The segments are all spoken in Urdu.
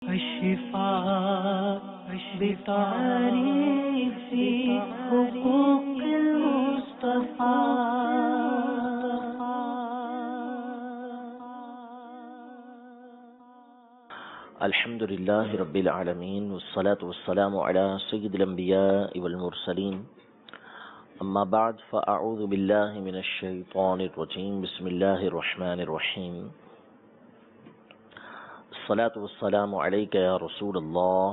الشفاء بتعريف حقوق المصطفى. الحمد لله رب العالمين والصلاة والسلام على سيد الأنبياء والمرسلين. أما بعد فأعوذ بالله من الشيطان الرجيم. بسم الله الرحمن الرحيم. الصلاة والسلام عليك يا رسول الله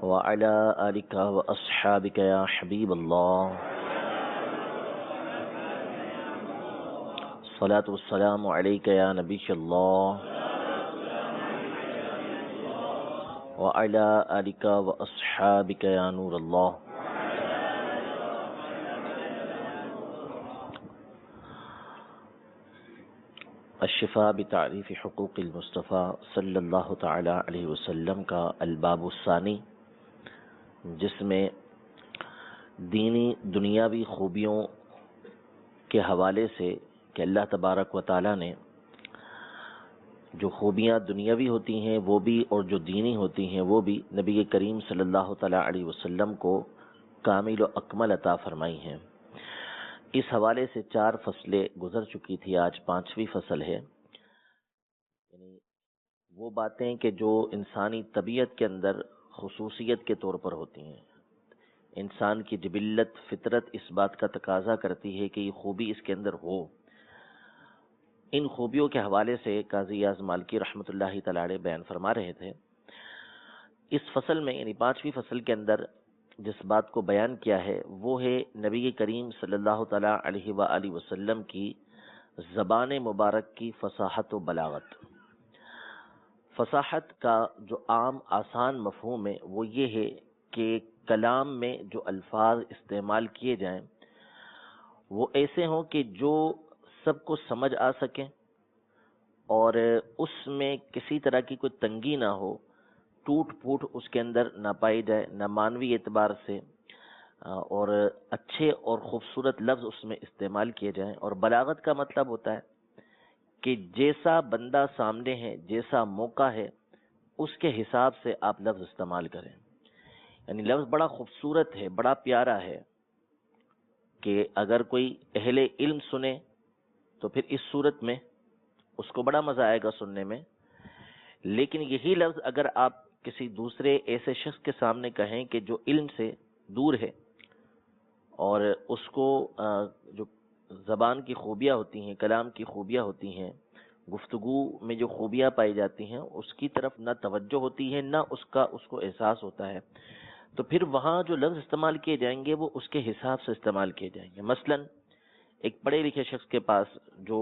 وعلى آلك وأصحابك يا حبيب الله. الصلاة والسلام عليك يا نبي الله وعلى آلك وأصحابك يا نور الله. الشفاء بتعریف حقوق المصطفیٰ صلی اللہ تعالی علیہ وسلم کا الباب الثانی، جس میں دینی دنیاوی خوبیوں کے حوالے سے کہ اللہ تبارک و تعالی نے جو خوبیاں دنیاوی ہوتی ہیں وہ بھی اور جو دینی ہوتی ہیں وہ بھی نبی کریم صلی اللہ تعالی علیہ وسلم کو کامل و اکمل عطا فرمائی ہیں. اس حوالے سے 4 فصلیں گزر چکی تھی، آج 5ویں فصل ہے. یعنی وہ باتیں کہ جو انسانی طبیعت کے اندر خصوصیت کے طور پر ہوتی ہیں. انسان کی جبلت فطرت اس بات کا تقاضا کرتی ہے کہ یہ خوبی اس کے اندر ہو. ان خوبیوں کے حوالے سے قاضی اعظم مالکی رحمۃ اللہ تعالی علیہ بیان فرما رہے تھے. اس فصل میں یعنی 5ویں فصل کے اندر جس بات کو بیان کیا ہے وہ ہے نبی کریم صلی اللہ تعالی علیہ وآلہ وسلم کی زبان مبارک کی فصاحت و بلاغت. فصاحت کا جو عام آسان مفہوم ہے وہ یہ ہے کہ کلام میں جو الفاظ استعمال کیے جائیں وہ ایسے ہوں کہ جو سب کو سمجھ آ سکیں اور اس میں کسی طرح کی کوئی تنگی نہ ہو، ٹوٹ پھوٹ اس کے اندر نہ پائی جائے، نہ مانوی اعتبار سے، اور اچھے اور خوبصورت لفظ اس میں استعمال کیے جائیں. اور بلاغت کا مطلب ہوتا ہے کہ جیسا بندہ سامنے ہے، جیسا موقع ہے، اس کے حساب سے آپ لفظ استعمال کریں. یعنی لفظ بڑا خوبصورت ہے، بڑا پیارا ہے کہ اگر کوئی اہل علم سنے تو پھر اس صورت میں اس کو بڑا مزہ آئے گا سننے میں. لیکن یہی لفظ اگر آپ کسی دوسرے ایسے شخص کے سامنے کہیں کہ جو علم سے دور ہے اور اس کو جو زبان کی خوبیاں ہوتی ہیں، کلام کی خوبیاں ہوتی ہیں، گفتگو میں جو خوبیاں پائی جاتی ہیں اس کی طرف نہ توجہ ہوتی ہے، نہ اس کو احساس ہوتا ہے، تو پھر وہاں جو لفظ استعمال کیے جائیں گے وہ اس کے حساب سے استعمال کیے جائیں گے. مثلا ایک پڑھے لکھے شخص کے پاس جو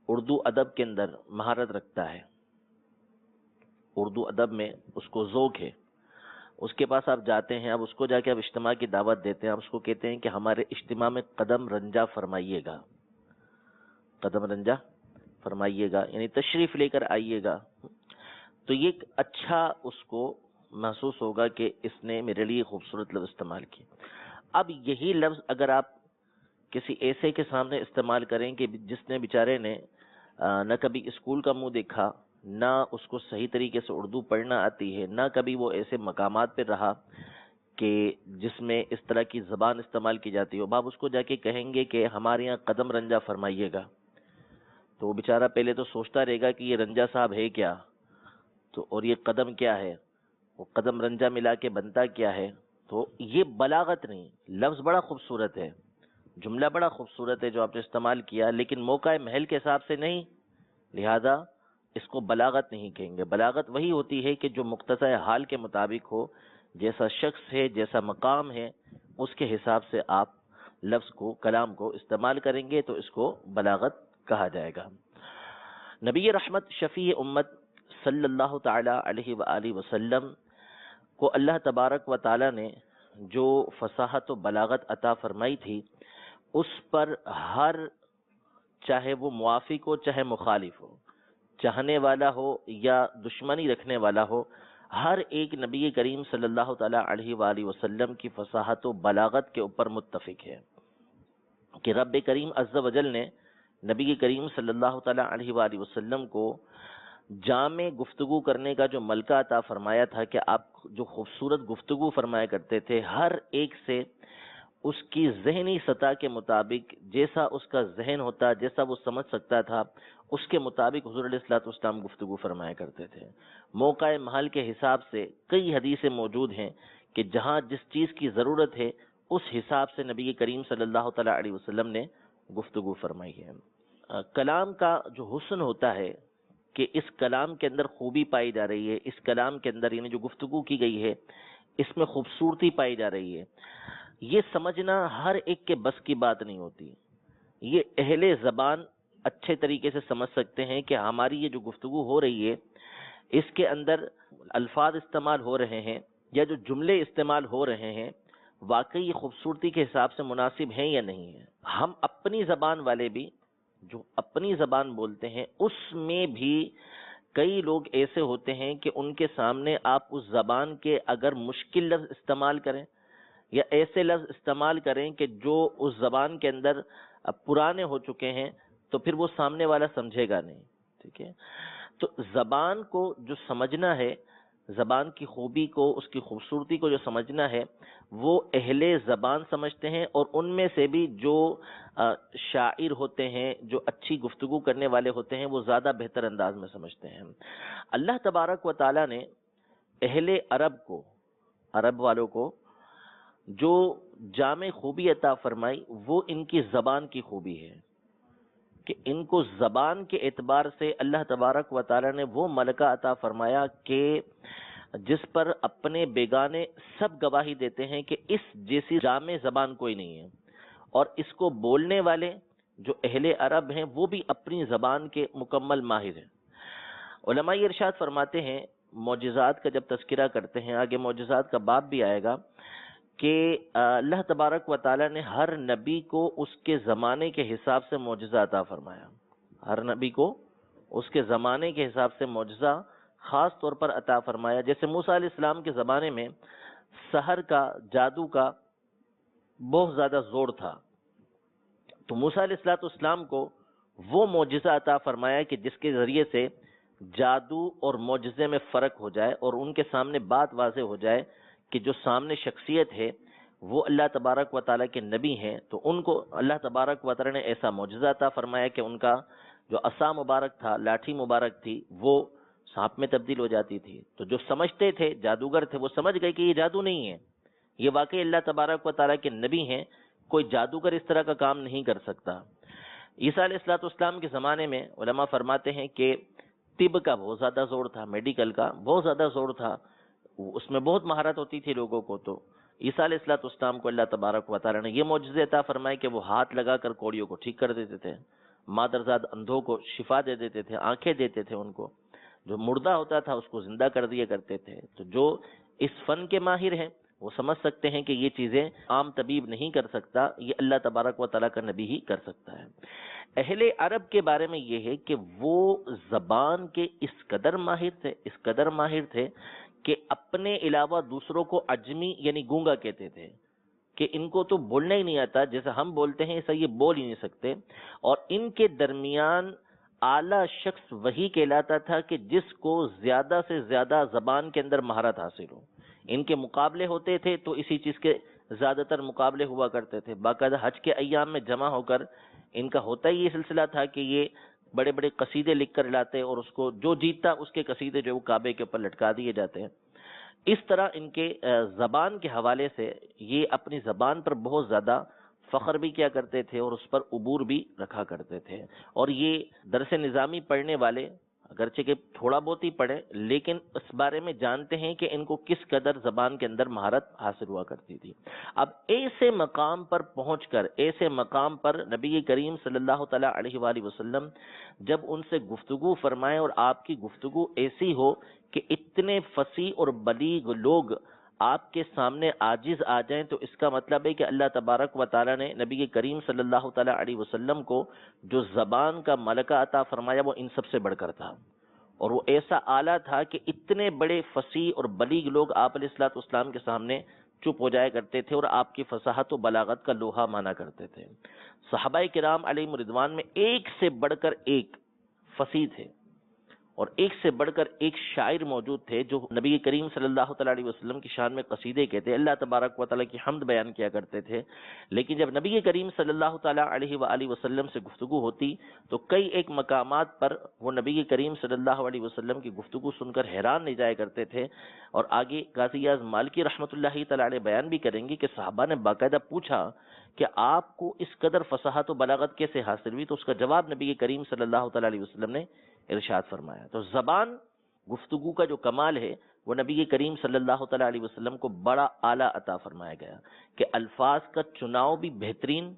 اردو ادب کے اندر مہارت رکھتا ہے، اردو ادب میں اس کو ذوق ہے، اس کے پاس آپ جاتے ہیں، اب اس کو جا کے آپ اجتماع کی دعوت دیتے ہیں، آپ اس کو کہتے ہیں کہ ہمارے اجتماع میں قدم رنجا فرمائیے گا، قدم رنجا فرمائیے گا یعنی تشریف لے کر آئیے گا. تو یہ ایک اچھا اس کو محسوس ہوگا کہ اس نے میرے لیے خوبصورت لفظ استعمال کیا. اب یہی لفظ اگر آپ کسی ایسے کے سامنے استعمال کریں کہ جس نے بیچارے نے نہ کبھی اسکول کا منہ دیکھا، نہ اس کو صحیح طریقے سے اردو پڑھنا آتی ہے، نہ کبھی وہ ایسے مقامات پہ رہا کہ جس میں اس طرح کی زبان استعمال کی جاتی ہو، آپ اس کو جا کے کہیں گے کہ ہمارے یہاں قدم رنجا فرمائیے گا، تو وہ بیچارہ پہلے تو سوچتا رہے گا کہ یہ رنجا صاحب ہے کیا، تو اور یہ قدم کیا ہے، وہ قدم رنجا ملا کے بنتا کیا ہے. تو یہ بلاغت نہیں. لفظ بڑا خوبصورت ہے، جملہ بڑا خوبصورت ہے جو آپ نے استعمال کیا، لیکن موقع محل کے حساب سے نہیں، لہذا اس کو بلاغت نہیں کہیں گے. بلاغت وہی ہوتی ہے کہ جو مقتضى حال کے مطابق ہو، جیسا شخص ہے، جیسا مقام ہے، اس کے حساب سے آپ لفظ کو، کلام کو استعمال کریں گے تو اس کو بلاغت کہا جائے گا. نبی رحمت شفیع امت صلی اللہ تعالی علیہ وآلہ وسلم کو اللہ تبارک و تعالی نے جو فصاحت و بلاغت عطا فرمائی تھی، اس پر ہر، چاہے وہ موافق ہو چاہے مخالف ہو، چاہنے والا ہو یا دشمنی رکھنے والا ہو، ہر ایک نبی کریم صلی اللہ تعالی علیہ وآلہ وسلم کی فصاحت و بلاغت کے اوپر متفق ہے کہ رب کریم عز و جل نے نبی کریم صلی اللہ تعالی علیہ وآلہ وسلم کو جامع گفتگو کرنے کا جو ملکہ عطا فرمایا تھا کہ آپ جو خوبصورت گفتگو فرمایا کرتے تھے، ہر ایک سے اس کی ذہنی سطح کے مطابق جیسا اس کا ذہن ہوتا، جیسا وہ سمجھ سکتا تھا، اس کے مطابق حضور علیہ الصلوۃ والسلام گفتگو فرمایا کرتے تھے۔ موقع محل کے حساب سے کئی حدیثیں موجود ہیں کہ جہاں جس چیز کی ضرورت ہے اس حساب سے نبی کریم صلی اللہ تعالی علیہ وسلم نے گفتگو فرمائی ہے۔ کلام کا جو حسن ہوتا ہے کہ اس کلام کے اندر خوبی پائی جا رہی ہے، اس کلام کے اندر یعنی جو گفتگو کی گئی ہے اس میں خوبصورتی پائی جا رہی ہے، یہ سمجھنا ہر ایک کے بس کی بات نہیں ہوتی۔ یہ اہل زبان اچھے طریقے سے سمجھ سکتے ہیں کہ ہماری یہ جو گفتگو ہو رہی ہے اس کے اندر الفاظ استعمال ہو رہے ہیں یا جو جملے استعمال ہو رہے ہیں واقعی یہ خوبصورتی کے حساب سے مناسب ہیں یا نہیں ہے۔ ہم اپنی زبان والے بھی جو اپنی زبان بولتے ہیں اس میں بھی کئی لوگ ایسے ہوتے ہیں کہ ان کے سامنے آپ اس زبان کے اگر مشکل لفظ استعمال کریں یا ایسے لفظ استعمال کریں کہ جو اس زبان کے اندر پرانے ہو چکے ہیں تو پھر وہ سامنے والا سمجھے گا نہیں، ٹھیک ہے۔ تو زبان کو جو سمجھنا ہے، زبان کی خوبی کو، اس کی خوبصورتی کو جو سمجھنا ہے وہ اہل زبان سمجھتے ہیں، اور ان میں سے بھی جو شاعر ہوتے ہیں، جو اچھی گفتگو کرنے والے ہوتے ہیں وہ زیادہ بہتر انداز میں سمجھتے ہیں۔ اللہ تبارک و تعالی نے اہل عرب کو، عرب والوں کو جو جامع خوبی عطا فرمائی وہ ان کی زبان کی خوبی ہے کہ ان کو زبان کے اعتبار سے اللہ تبارک و تعالی نے وہ ملکہ عطا فرمایا کہ جس پر اپنے بیگانے سب گواہی دیتے ہیں کہ اس جیسی جامع زبان کوئی نہیں ہے، اور اس کو بولنے والے جو اہل عرب ہیں وہ بھی اپنی زبان کے مکمل ماہر ہیں۔ علماء ارشاد فرماتے ہیں، معجزات کا جب تذکرہ کرتے ہیں، آگے معجزات کا باب بھی آئے گا، کہ اللہ تبارک و تعالی نے ہر نبی کو اس کے زمانے کے حساب سے معجزہ عطا فرمایا۔ ہر نبی کو اس کے زمانے کے حساب سے معجزہ خاص طور پر عطا فرمایا۔ جیسے موسیٰ علیہ السلام کے زمانے میں سحر کا، جادو کا بہت زیادہ زور تھا، تو موسیٰ علیہ السلام کو وہ معجزہ عطا فرمایا کہ جس کے ذریعے سے جادو اور معجزے میں فرق ہو جائے اور ان کے سامنے بات واضح ہو جائے کہ جو سامنے شخصیت ہے وہ اللہ تبارک و تعالیٰ کے نبی ہیں، تو ان کو اللہ تبارک و تعالیٰ نے ایسا معجزہ عطا فرمایا کہ ان کا جو عصا مبارک تھا، لاٹھی مبارک تھی، وہ سانپ میں تبدیل ہو جاتی تھی۔ تو جو سمجھتے تھے، جادوگر تھے، وہ سمجھ گئے کہ یہ جادو نہیں ہے، یہ واقعی اللہ تبارک و تعالیٰ کے نبی ہیں، کوئی جادوگر اس طرح کا کام نہیں کر سکتا۔ عیسیٰ علیہ السلام کے زمانے میں علماء فرماتے ہیں کہ طب کا بہت زیادہ زور تھا، میڈیکل کا بہت زیادہ زور تھا، اس میں بہت مہارت ہوتی تھی لوگوں کو۔ تو عیسیٰ علیہ السلام کو اللہ تبارک و تعالیٰ نے یہ معجزے عطا فرمائے کہ وہ ہاتھ لگا کر کوڑیوں کو ٹھیک کر دیتے تھے، مادرزاد اندھوں کو شفا دے دیتے تھے، آنکھیں دیتے تھے ان کو، جو مردہ ہوتا تھا اس کو زندہ کر دیا کرتے تھے۔ تو جو اس فن کے ماہر ہیں وہ سمجھ سکتے ہیں کہ یہ چیزیں عام طبیب نہیں کر سکتا، یہ اللہ تبارک و تعالیٰ کا نبی ہی کر سکتا ہے۔ اہل عرب کے بارے میں یہ ہے کہ وہ زبان کے اس قدر ماہر تھے کہ اپنے علاوہ دوسروں کو عجمی یعنی گونگا کہتے تھے، کہ ان کو تو بولنا ہی نہیں آتا، جیسا ہم بولتے ہیں ایسا یہ بول ہی نہیں سکتے۔ اور ان کے درمیان اعلیٰ شخص وہی کہلاتا تھا کہ جس کو زیادہ سے زیادہ زبان کے اندر مہارت حاصل ہو۔ ان کے مقابلے ہوتے تھے تو اسی چیز کے زیادہ تر مقابلے ہوا کرتے تھے، باقاعدہ حج کے ایام میں جمع ہو کر ان کا ہوتا ہی یہ سلسلہ تھا کہ یہ بڑے بڑے قصیدے لکھ کر لاتے اور اس کو جو جیتتا اس کے قصیدے جو وہ کعبے کے اوپر لٹکا دیے جاتے ہیں۔ اس طرح ان کے زبان کے حوالے سے یہ اپنی زبان پر بہت زیادہ فخر بھی کیا کرتے تھے اور اس پر عبور بھی رکھا کرتے تھے۔ اور یہ درس نظامی پڑھنے والے اگرچہ کہ تھوڑا بہت ہی پڑھیں لیکن اس بارے میں جانتے ہیں کہ ان کو کس قدر زبان کے اندر مہارت حاصل ہوا کرتی تھی۔ اب ایسے مقام پر پہنچ کر، ایسے مقام پر نبی کریم صلی اللہ تعالی علیہ وآلہ وسلم جب ان سے گفتگو فرمائیں اور آپ کی گفتگو ایسی ہو کہ اتنے فصیح اور بلیغ لوگ آپ کے سامنے عاجز آ جائیں، تو اس کا مطلب ہے کہ اللہ تبارک و تعالی نے نبی کریم صلی اللہ تعالی علیہ وسلم کو جو زبان کا ملکہ عطا فرمایا وہ ان سب سے بڑھ کر تھا، اور وہ ایسا اعلیٰ تھا کہ اتنے بڑے فصیح اور بلیغ لوگ آپ علیہ الصلوۃ والسلام کے سامنے چپ ہو جایا کرتے تھے اور آپ کی فصاحت و بلاغت کا لوہا مانا کرتے تھے۔ صحابہ کرام علیہم رضوان میں ایک سے بڑھ کر ایک فصیح تھے اور ایک سے بڑھ کر ایک شاعر موجود تھے جو نبی کریم صلی اللہ تعالیٰ علیہ وسلم کی شان میں قصیدے کہتے، اللہ تبارک و تعالیٰ کی حمد بیان کیا کرتے تھے۔ لیکن جب نبی کریم صلی اللہ تعالیٰ علیہ وآلہ وسلم سے گفتگو ہوتی تو کئی ایک مقامات پر وہ نبی کریم صلی اللہ علیہ وسلم کی گفتگو سن کر حیران نہیں جایا کرتے تھے۔ اور آگے قاضی اعظ مالکی رحمۃ اللہ تعالیٰ علیہ بیان بھی کریں گے کہ صحابہ نے باقاعدہ پوچھا کہ آپ کو اس قدر فصاحت و بلاغت کیسے حاصل ہوئی، تو اس کا جواب نبی کریم صلی اللہ تعالیٰ علیہ وسلم نے ارشاد فرمایا۔ تو زبان گفتگو کا جو کمال ہے وہ نبی کریم صلی اللہ تعالیٰ علیہ وسلم کو بڑا اعلیٰ عطا فرمایا گیا کہ الفاظ کا چناؤ بھی بہترین،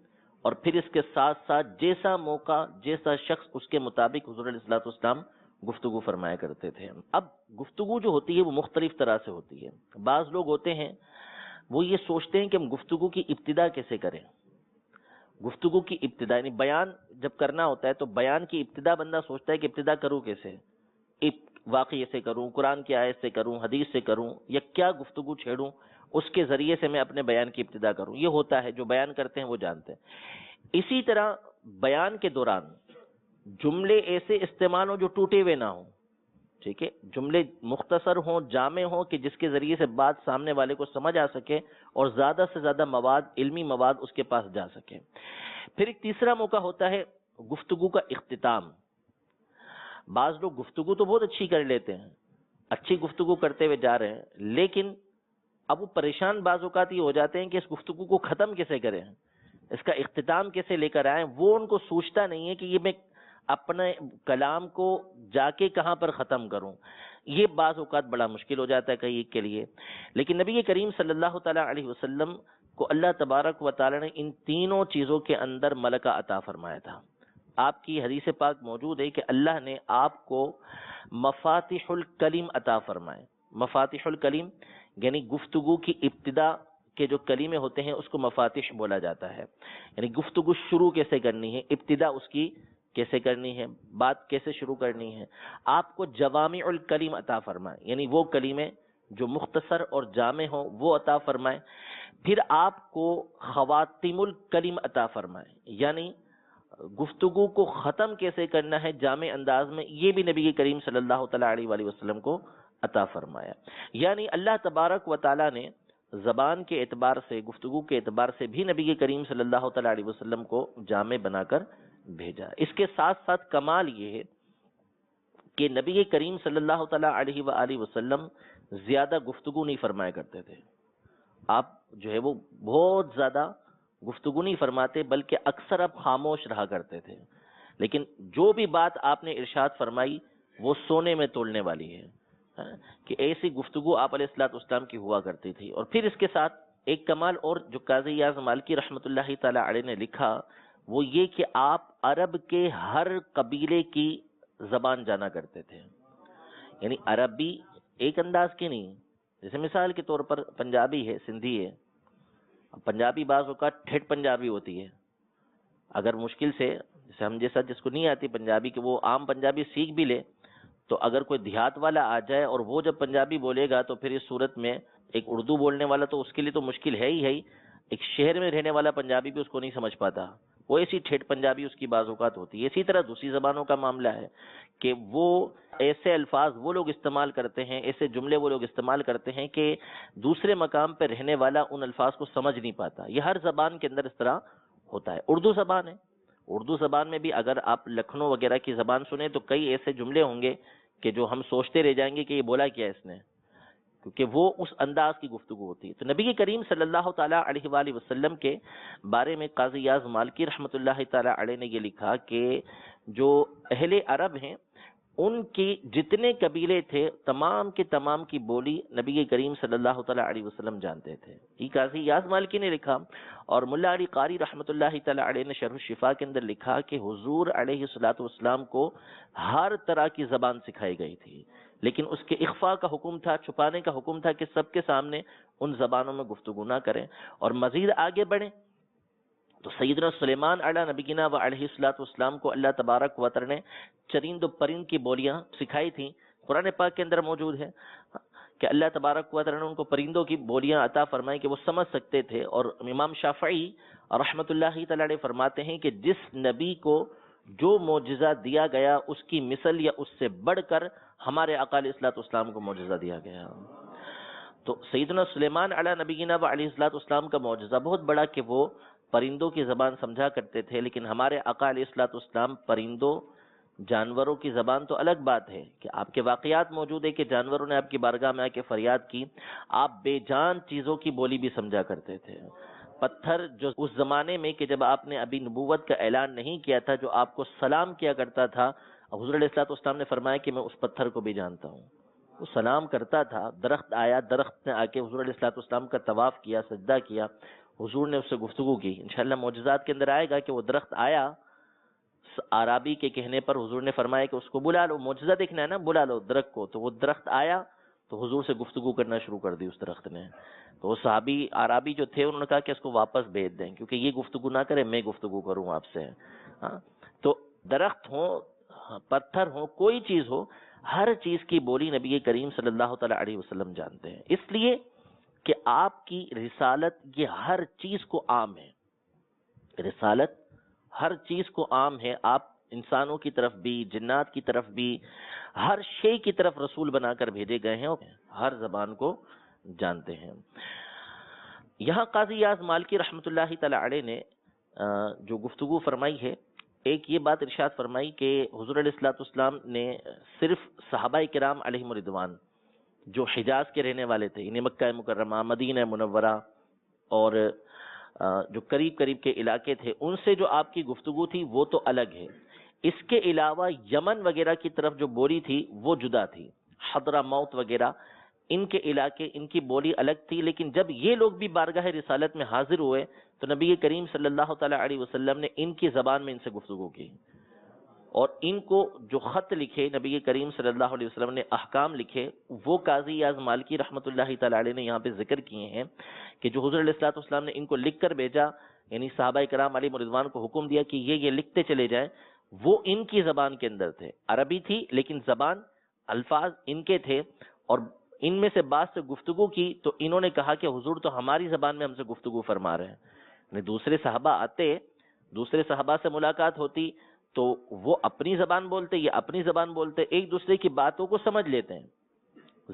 اور پھر اس کے ساتھ ساتھ جیسا موقع جیسا شخص اس کے مطابق حضور علیہ الصلوۃ والسلام گفتگو فرمایا کرتے تھے۔ اب گفتگو جو ہوتی ہے وہ مختلف طرح سے ہوتی ہے۔ بعض لوگ ہوتے ہیں وہ یہ سوچتے ہیں کہ ہم گفتگو کی ابتدا کیسے کریں۔ گفتگو کی ابتدا یعنی بیان جب کرنا ہوتا ہے تو بیان کی ابتدا بندہ سوچتا ہے کہ ابتدا کروں کیسے، واقعے سے کروں، قرآن کی آیت سے کروں، حدیث سے کروں، یا کیا گفتگو چھیڑوں اس کے ذریعے سے میں اپنے بیان کی ابتدا کروں۔ یہ ہوتا ہے، جو بیان کرتے ہیں وہ جانتے ہیں۔ اسی طرح بیان کے دوران جملے ایسے استعمال ہوں جو ٹوٹے ہوئے نہ ہوں، ٹھیک ہے، جملے مختصر ہوں، جامع ہوں کہ جس کے ذریعے سے بات سامنے والے کو سمجھ آ سکے اور زیادہ سے زیادہ مواد، علمی مواد اس کے پاس جا سکے۔ پھر ایک تیسرا موقع ہوتا ہے گفتگو کا اختتام۔ بعض لوگ گفتگو تو بہت اچھی کر لیتے ہیں، اچھی گفتگو کرتے ہوئے جا رہے ہیں، لیکن اب وہ پریشان بعض اوقات یہ ہو جاتے ہیں کہ اس گفتگو کو ختم کیسے کریں، اس کا اختتام کیسے لے کر آئیں۔ وہ ان کو سوچتا نہیں ہے کہ یہ میں اپنے کلام کو جا کے کہاں پر ختم کروں۔ یہ بعض اوقات بڑا مشکل ہو جاتا ہے کئی ایک کے لیے۔ لیکن نبی کریم صلی اللہ تعالیٰ علیہ وسلم کو اللہ تبارک و تعالیٰ نے ان تینوں چیزوں کے اندر ملکہ عطا فرمایا تھا۔ آپ کی حدیث پاک موجود ہے کہ اللہ نے آپ کو مفاتیح الکلم عطا فرمائے۔ مفاتیح الکلم یعنی گفتگو کی ابتدا کے جو کلمے ہوتے ہیں اس کو مفاتیح بولا جاتا ہے، یعنی گفتگو شروع کیسے کرنی ہے، ابتدا اس کی کیسے کرنی ہے، بات کیسے شروع کرنی ہے۔ آپ کو جوامع الکلم عطا فرمائے، یعنی وہ کلمے جو مختصر اور جامع ہوں وہ عطا فرمائے۔ پھر آپ کو خواتیم الکلم عطا فرمائے، یعنی گفتگو کو ختم کیسے کرنا ہے جامع انداز میں، یہ بھی نبی کریم صلی اللہ تعالیٰ علیہ وآلہ وسلم کو عطا فرمایا۔ یعنی اللہ تبارک و تعالیٰ نے زبان کے اعتبار سے، گفتگو کے اعتبار سے بھی نبی کریم صلی اللہ تعالیٰ علیہ وسلم کو جامع بنا کر بھیجا۔ اس کے ساتھ ساتھ کمال یہ ہے کہ نبی کریم صلی اللہ تعالیٰ علیہ وآلہ وسلم زیادہ گفتگو نہیں فرمایا کرتے تھے۔ آپ جو ہے وہ بہت زیادہ گفتگو نہیں فرماتے، بلکہ اکثر آپ خاموش رہا کرتے تھے، لیکن جو بھی بات آپ نے ارشاد فرمائی وہ سونے میں تولنے والی ہے، کہ ایسی گفتگو آپ علیہ الصلوۃ والسلام کی ہوا کرتی تھی۔ اور پھر اس کے ساتھ ایک کمال اور جو قاضی اعظم مالکی رحمۃ اللہ تعالی علیہ نے لکھا وہ یہ کہ آپ عرب کے ہر قبیلے کی زبان جانا کرتے تھے، یعنی عربی ایک انداز کی نہیں، جیسے مثال کے طور پر پنجابی ہے، سندھی ہے، پنجابی بعض اوقات ٹھیٹ پنجابی ہوتی ہے، اگر مشکل سے جیسے ہم جیسا جس کو نہیں آتی پنجابی کہ وہ عام پنجابی سیکھ بھی لے، تو اگر کوئی دیہات والا آ جائے اور وہ جب پنجابی بولے گا تو پھر اس صورت میں ایک اردو بولنے والا تو اس کے لیے تو مشکل ہے ہی، ایک شہر میں رہنے والا پنجابی بھی اس کو نہیں سمجھ پاتا، وہ ایسی ٹھیٹ پنجابی اس کی بعض اوقات ہوتی ہے۔ اسی طرح دوسری زبانوں کا معاملہ ہے کہ وہ ایسے الفاظ وہ لوگ استعمال کرتے ہیں، ایسے جملے وہ لوگ استعمال کرتے ہیں کہ دوسرے مقام پہ رہنے والا ان الفاظ کو سمجھ نہیں پاتا۔ یہ ہر زبان کے اندر اس طرح ہوتا ہے۔ اردو زبان ہے، اردو زبان میں بھی اگر آپ لکھنؤ وغیرہ کی زبان سنیں تو کئی ایسے جملے ہوں گے کہ جو ہم سوچتے رہ جائیں گے کہ یہ بولا کیا اس نے، کیونکہ وہ اس انداز کی گفتگو ہوتی ہے۔ تو نبی کریم صلی اللہ تعالیٰ علیہ وآلہ وسلم کے بارے میں قاضی اعظم مالکی رحمۃ اللہ تعالیٰ علیہ نے یہ لکھا کہ جو اہل عرب ہیں ان کی جتنے قبیلے تھے تمام کے تمام کی بولی نبی کریم صلی اللہ تعالیٰ علیہ وسلم جانتے تھے۔ یہ قاضی اعظم مالکی نے لکھا، اور ملا علی قاری رحمۃ اللہ تعالیٰ علیہ نے شرح الشفا کے اندر لکھا کہ حضور علیہ الصلوۃ والسلام کو ہر طرح کی زبان سکھائی گئی تھی، لیکن اس کے اخفاء کا حکم تھا، چھپانے کا حکم تھا کہ سب کے سامنے ان زبانوں میں گفتگو نہ کریں۔ اور مزید آگے بڑھیں تو سیدنا سلیمان علیہ نبینا و علیہ الصلوۃ والسلام کو اللہ تبارک و تعالی نے چرند و پرند کی بولیاں سکھائی تھیں، قرآن پاک کے اندر موجود ہے کہ اللہ تبارک و تعالیٰ نے ان کو پرندوں کی بولیاں عطا فرمائی کہ وہ سمجھ سکتے تھے. اور امام شافعی رحمۃ اللہ تعالیٰ علیہ فرماتے ہیں کہ جس نبی کو جو معجزہ دیا گیا اس کی مثل یا اس سے بڑھ کر ہمارے آقا علیہ الصلوۃ والسلام کو معجزہ دیا گیا. تو سیدنا سلیمان علیہ نبینا و علیہ الصلوۃ والسلام کا معجزہ بہت بڑا کہ وہ پرندوں کی زبان سمجھا کرتے تھے، لیکن ہمارے آقا علیہ الصلوۃ والسلام پرندوں جانوروں کی زبان تو الگ بات ہے کہ آپ کے واقعات موجود ہے کہ جانوروں نے آپ کی بارگاہ میں آ کے فریاد کی، آپ بے جان چیزوں کی بولی بھی سمجھا کرتے تھے. پتھر جو اس زمانے میں کہ جب آپ نے ابھی نبوت کا اعلان نہیں کیا تھا، جو آپ کو سلام کیا کرتا تھا، حضور علیہ الصلوۃ والسلام نے فرمایا کہ میں اس پتھر کو بھی جانتا ہوں. وہ سلام کرتا تھا، درخت آیا، درخت نے آ کے حضور علیہ الصلوۃ والسلام کا طواف کیا، سجدہ کیا، حضور نے اس سے گفتگو کی. انشاءاللہ معجزات کے اندر آئے گا کہ وہ درخت آیا، عربی کے کہنے پر حضور نے فرمایا کہ اس کو بلا لو، معجزہ دیکھنا ہے نا، بلا لو درخت کو. تو وہ درخت آیا تو حضور سے گفتگو کرنا شروع کر دی اس درخت نے. تو وہ صحابی عربی جو تھے انہوں نے کہا کہ اس کو واپس بھیج دیں، کیونکہ یہ گفتگو نہ کرے، میں گفتگو کروں آپ سے. تو درخت ہو، پتھر ہو، کوئی چیز ہو، ہر چیز کی بولی نبی کریم صلی اللہ تعالی علیہ وسلم جانتے ہیں، اس لیے کہ آپ کی رسالت یہ ہر چیز کو عام ہے. رسالت ہر چیز کو عام ہے. آپ انسانوں کی طرف بھی، جنات کی طرف بھی، ہر شے کی طرف رسول بنا کر بھیجے گئے ہیں، ہر زبان کو جانتے ہیں. یہاں قاضی یاز مالکی رحمۃ اللہ تعالی علیہ نے جو گفتگو فرمائی ہے، ایک یہ بات ارشاد فرمائی کہ حضور علیہ الصلوۃ والسلام نے صرف صحابہ کرام علیہم رضوان جو حجاز کے رہنے والے تھے، یعنی مکہ مکرمہ، مدینہ منورہ اور جو قریب قریب کے علاقے تھے، ان سے جو آپ کی گفتگو تھی وہ تو الگ ہے. اس کے علاوہ یمن وغیرہ کی طرف جو بولی تھی وہ جدا تھی، حضرموت وغیرہ ان کے علاقے، ان کی بولی الگ تھی. لیکن جب یہ لوگ بھی بارگاہ رسالت میں حاضر ہوئے تو نبی کریم صلی اللہ تعالی علیہ وسلم نے ان کی زبان میں ان سے گفتگو کی، اور ان کو جو خط لکھے نبی کریم صلی اللہ علیہ وسلم نے، احکام لکھے، وہ قاضی یاز مالکی رحمۃ اللہ تعالی علیہ نے یہاں پہ ذکر کیے ہیں کہ جو حضور علیہ الصلوۃ والسلام نے ان کو لکھ کر بھیجا، یعنی صحابہ کرام علیہ رضوان کو حکم دیا کہ یہ لکھتے چلے جائیں، وہ ان کی زبان کے اندر تھے. عربی تھی لیکن زبان، الفاظ ان کے تھے. اور ان میں سے بعض سے گفتگو کی تو انہوں نے کہا کہ حضور تو ہماری زبان میں ہم سے گفتگو فرما رہے ہیں. یعنی دوسرے صحابہ آتے، دوسرے صحابہ سے ملاقات ہوتی تو وہ اپنی زبان بولتے یا اپنی زبان بولتے، ایک دوسرے کی باتوں کو سمجھ لیتے ہیں.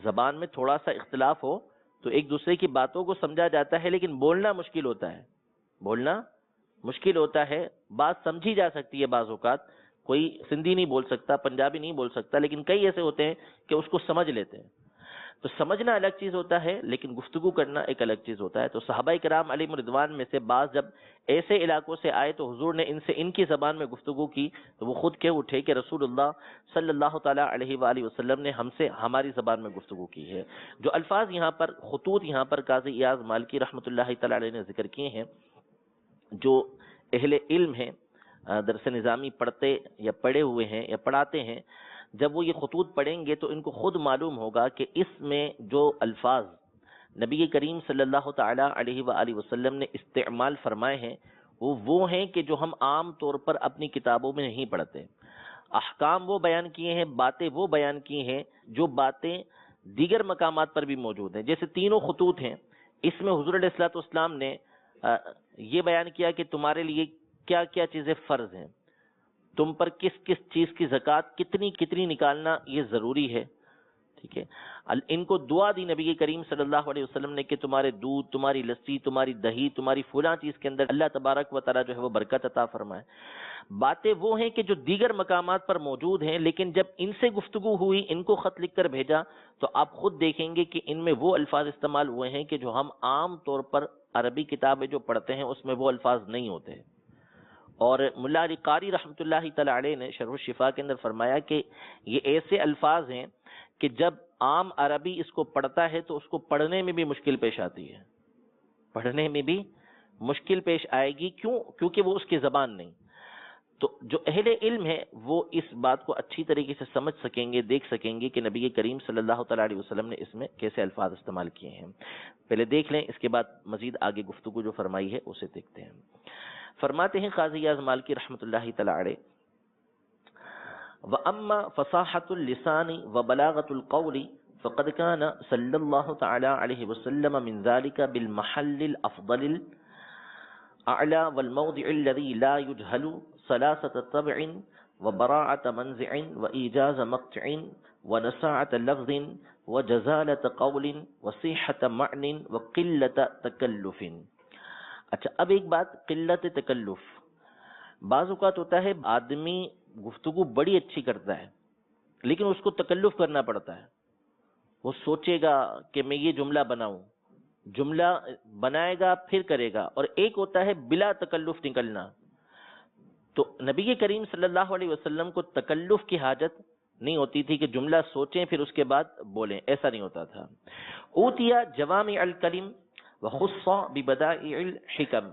زبان میں تھوڑا سا اختلاف ہو تو ایک دوسرے کی باتوں کو سمجھا جاتا ہے، لیکن بولنا مشکل ہوتا ہے. بولنا مشکل ہوتا ہے. بات سمجھی جا سکتی ہے، بعض اوقات کوئی سندھی نہیں بول سکتا، پنجابی نہیں بول سکتا، لیکن کئی ایسے ہوتے ہیں کہ اس کو سمجھ لیتے ہیں. تو سمجھنا الگ چیز ہوتا ہے، لیکن گفتگو کرنا ایک الگ چیز ہوتا ہے. تو صحابہ کرام علیہ رضوان میں سے بعض جب ایسے علاقوں سے آئے تو حضور نے ان سے ان کی زبان میں گفتگو کی تو وہ خود کہہ اٹھے کہ رسول اللہ صلی اللہ تعالیٰ علیہ وآلہ وسلم نے ہم سے ہماری زبان میں گفتگو کی ہے. جو الفاظ یہاں پر، خطوط یہاں پر قاضی یاز مالکی رحمۃ اللہ تعالیٰ علیہ نے ذکر کیے ہیں، جو اہل علم ہیں، درس نظامی پڑھتے یا پڑھے ہوئے ہیں یا پڑھاتے ہیں، جب وہ یہ خطوط پڑھیں گے تو ان کو خود معلوم ہوگا کہ اس میں جو الفاظ نبی کریم صلی اللہ تعالی علیہ وآلہ وسلم نے استعمال فرمائے ہیں وہ ہیں کہ جو ہم عام طور پر اپنی کتابوں میں نہیں پڑھتے. احکام وہ بیان کیے ہیں، باتیں وہ بیان کی ہیں جو باتیں دیگر مقامات پر بھی موجود ہیں. جیسے تینوں خطوط ہیں، اس میں حضور علیہ الصلوۃ والسلام نے یہ بیان کیا کہ تمہارے لیے کیا کیا چیزیں فرض ہیں، تم پر کس کس چیز کی زکوٰۃ کتنی کتنی نکالنا یہ ضروری ہے. ٹھیک ہے. ان کو دعا دی نبی کریم صلی اللہ علیہ وسلم نے کہ تمہارے دودھ، تمہاری لسی، تمہاری دہی، تمہاری فلاں چیز کے اندر اللہ تبارک و تعالیٰ جو ہے وہ برکت عطا فرمائے. باتیں وہ ہیں کہ جو دیگر مقامات پر موجود ہیں، لیکن جب ان سے گفتگو ہوئی، ان کو خط لکھ کر بھیجا تو آپ خود دیکھیں گے کہ ان میں وہ الفاظ استعمال ہوئے ہیں کہ جو ہم عام طور پر عربی کتابیں جو پڑھتے ہیں اس میں وہ الفاظ نہیں ہوتے. اور ملا علی قاری رحمۃ اللہ تعالی علیہ نے شرح الشفا کے اندر فرمایا کہ یہ ایسے الفاظ ہیں کہ جب عام عربی اس کو پڑھتا ہے تو اس کو پڑھنے میں بھی مشکل پیش آتی ہے، پڑھنے میں بھی مشکل پیش آئے گی. کیونکہ وہ اس کی زبان نہیں. تو جو اہل علم ہے وہ اس بات کو اچھی طریقے سے سمجھ سکیں گے، دیکھ سکیں گے کہ نبی کریم صلی اللہ تعالی علیہ وسلم نے اس میں کیسے الفاظ استعمال کیے ہیں. پہلے دیکھ لیں، اس کے بعد مزید آگے گفتگو جو فرمائی ہے اسے دیکھتے ہیں. فرماتے ہیں قاضی یاز مالکی رحمۃ اللہ تعالی علیہ: وَأَمَّا فَصَاحَةُ اللِّسَانِ وَبَلَاغَةُ الْقَوْلِ فقد كان صلى الله تعالى عليه وسلم من ذلك بالمحل الأفضل الأعلى والموضع الذي لا يجهل ثلاثة طبع وبراعة منزع وإيجاز مقطع ونساعة لفظ وجزالة قول وصحة معنى وقلة تکلف. اچھا، اب ایک بات، قلت تکلف. بعض اوقات ہوتا ہے آدمی گفتگو بڑی اچھی کرتا ہے لیکن اس کو تکلف کرنا پڑتا ہے. وہ سوچے گا کہ میں یہ جملہ بناؤں، جملہ بنائے گا پھر کرے گا، اور ایک ہوتا ہے بلا تکلف نکلنا. تو نبی کریم صلی اللہ علیہ وسلم کو تکلف کی حاجت نہیں ہوتی تھی کہ جملہ سوچیں پھر اس کے بعد بولیں، ایسا نہیں ہوتا تھا. اوتیا جوامع الکلم وخص ببدائع الحکم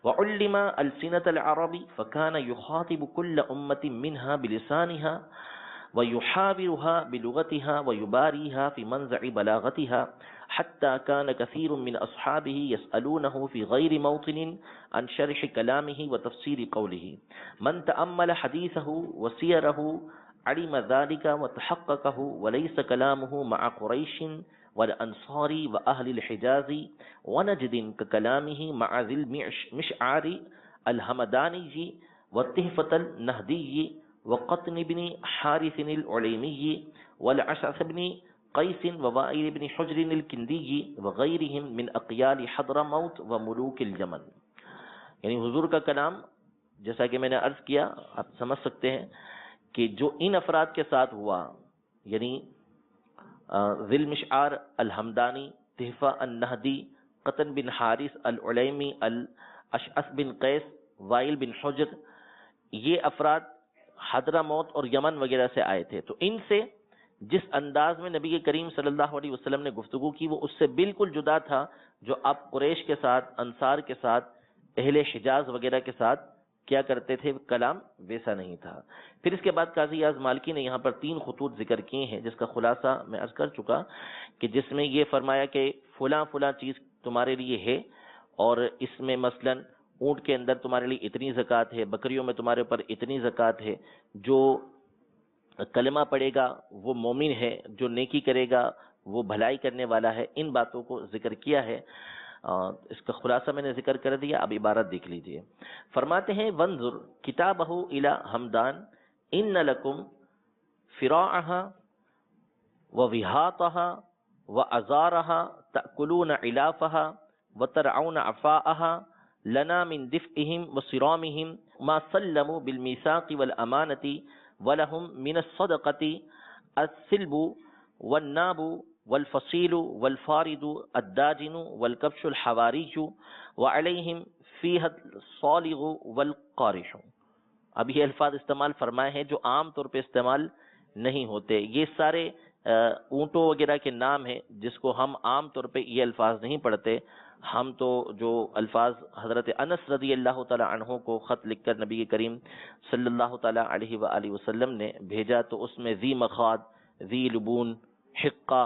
وعلم السنة العرب فكان يخاطب كل أمة منها بلسانها ويحاورها بلغتها ويباريها في منزع بلاغتها حتى كان كثير من أصحابه يسألونه في غير موطن عن شرح كلامه وتفسير قوله. من تأمل حديثه وسيره علم ذلك وتحققه، وليس كلامه مع قريش والأنصار وأهل الحجاز ونجد ككلامه مع ذي المشعار الهمداني والتهفة النهدي وقطن بن حارث العليمي والعشعث بن قيس ووائل بن حجر الكندي وغيرهم من اقیال حضرموت وملوک الجمن. یعنی حضور کا کلام، جیسا کہ میں نے عرض کیا، آپ سمجھ سکتے ہیں کہ جو ان افراد کے ساتھ ہوا، یعنی ذی المشعار الحمدانی، تحفہ النہدی، قطن بن حارث العلیمی، الاشعث بن قیس، وائل بن حجر، یہ افراد حضرموت اور یمن وغیرہ سے آئے تھے. تو ان سے جس انداز میں نبی کریم صلی اللہ علیہ وسلم نے گفتگو کی وہ اس سے بالکل جدا تھا جو آپ قریش کے ساتھ، انصار کے ساتھ، اہل حجاز وغیرہ کے ساتھ کیا کرتے تھے. کلام ویسا نہیں تھا. پھر اس کے بعد قاضی اعظم مالکی نے یہاں پر 3 خطوط ذکر کیے ہیں جس کا خلاصہ میں عرض کر چکا، کہ جس میں یہ فرمایا کہ فلاں فلاں چیز تمہارے لیے ہے، اور اس میں مثلاً اونٹ کے اندر تمہارے لیے اتنی زکوٰۃ ہے، بکریوں میں تمہارے اوپر اتنی زکوٰۃ ہے، جو کلمہ پڑھے گا وہ مومن ہے، جو نیکی کرے گا وہ بھلائی کرنے والا ہے. ان باتوں کو ذکر کیا ہے. اس کا خلاصہ میں نے ذکر کر دیا. اب عبارت دیکھ لیجئے. فرماتے ہیں وانظر کتابہ الی حمدان ان لکم فراعها ووہاطها وازارها تأکلون علافها وترعون عفاءها لنا من دفئهم وصرامهم ما سلموا بالمیثاق والامانة ولهم من الصدقة السلب والناب والفصيل والفارد الداجن والكبش الحواري وعليهم فيها الصالغ والقارح. اب یہ الفاظ استعمال فرمائے ہیں جو عام طور پہ استعمال نہیں ہوتے. یہ سارے اونٹوں وغیرہ کے نام ہیں جس کو ہم عام طور پہ یہ الفاظ نہیں پڑھتے. ہم تو جو الفاظ حضرت انس رضی اللہ تعالی عنہ کو خط لکھ کر نبی کریم صلی اللہ تعالی علیہ وآلہ وسلم نے بھیجا تو اس میں ذی مخاض، ذی لبون، حقہ،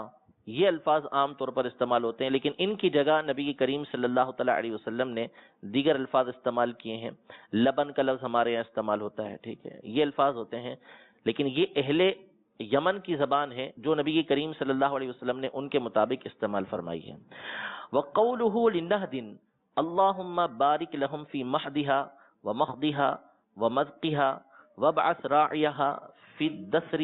یہ الفاظ عام طور پر استعمال ہوتے ہیں، لیکن ان کی جگہ نبی کریم صلی اللہ تعالی علیہ وسلم نے دیگر الفاظ استعمال کیے ہیں. لبن کا لفظ ہمارے یہاں استعمال ہوتا ہے، ٹھیک ہے، یہ الفاظ ہوتے ہیں، لیکن یہ اہل یمن کی زبان ہے جو نبی کریم صلی اللہ علیہ وسلم نے ان کے مطابق استعمال فرمائی ہے. وقوله لنهد اللهم بارك لهم في مهدها ومخضها ومذقها وابعث راعيها في الدسر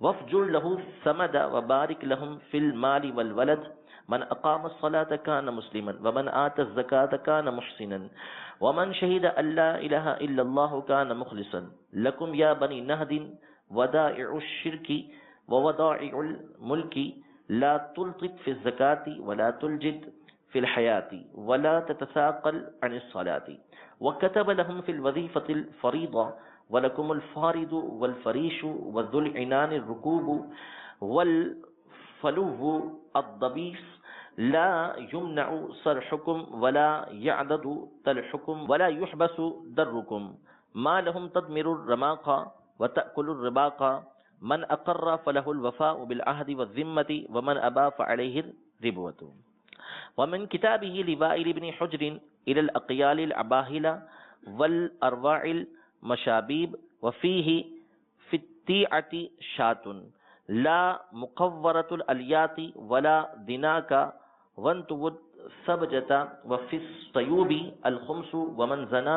وافجر له الثمد وبارك لهم في المال والولد. من اقام الصلاة كان مسلما ومن آتى الزكاة كان محسنا ومن شهد ان لا اله الا الله كان مخلصا. لكم يا بني نهد ودائع الشرك وودائع الملك لا تلطف في الزكاة ولا تلجد في الحياة ولا تتثاقل عن الصلاة. وكتب لهم في الوظيفة الفريضة ولكم الفارض والفريش وذو العنان الركوب والفلو الضبيس لا يمنع صرحكم ولا يعدد تلحكم ولا يحبس دركم ما لهم تضمر الرماق وتأكل الرباق. من اقر فله الوفاء بالعهد والذمة ومن ابى فعليه الربوة. ومن كتابه لوائل بن حجر الى الاقيال العباهلة والارواع المشابيب وفيه في التيعة شاة لا مقورۃ الالیات ولا دناک وانتبت سبجۃ وفی الصیوب الخمس ومن زنا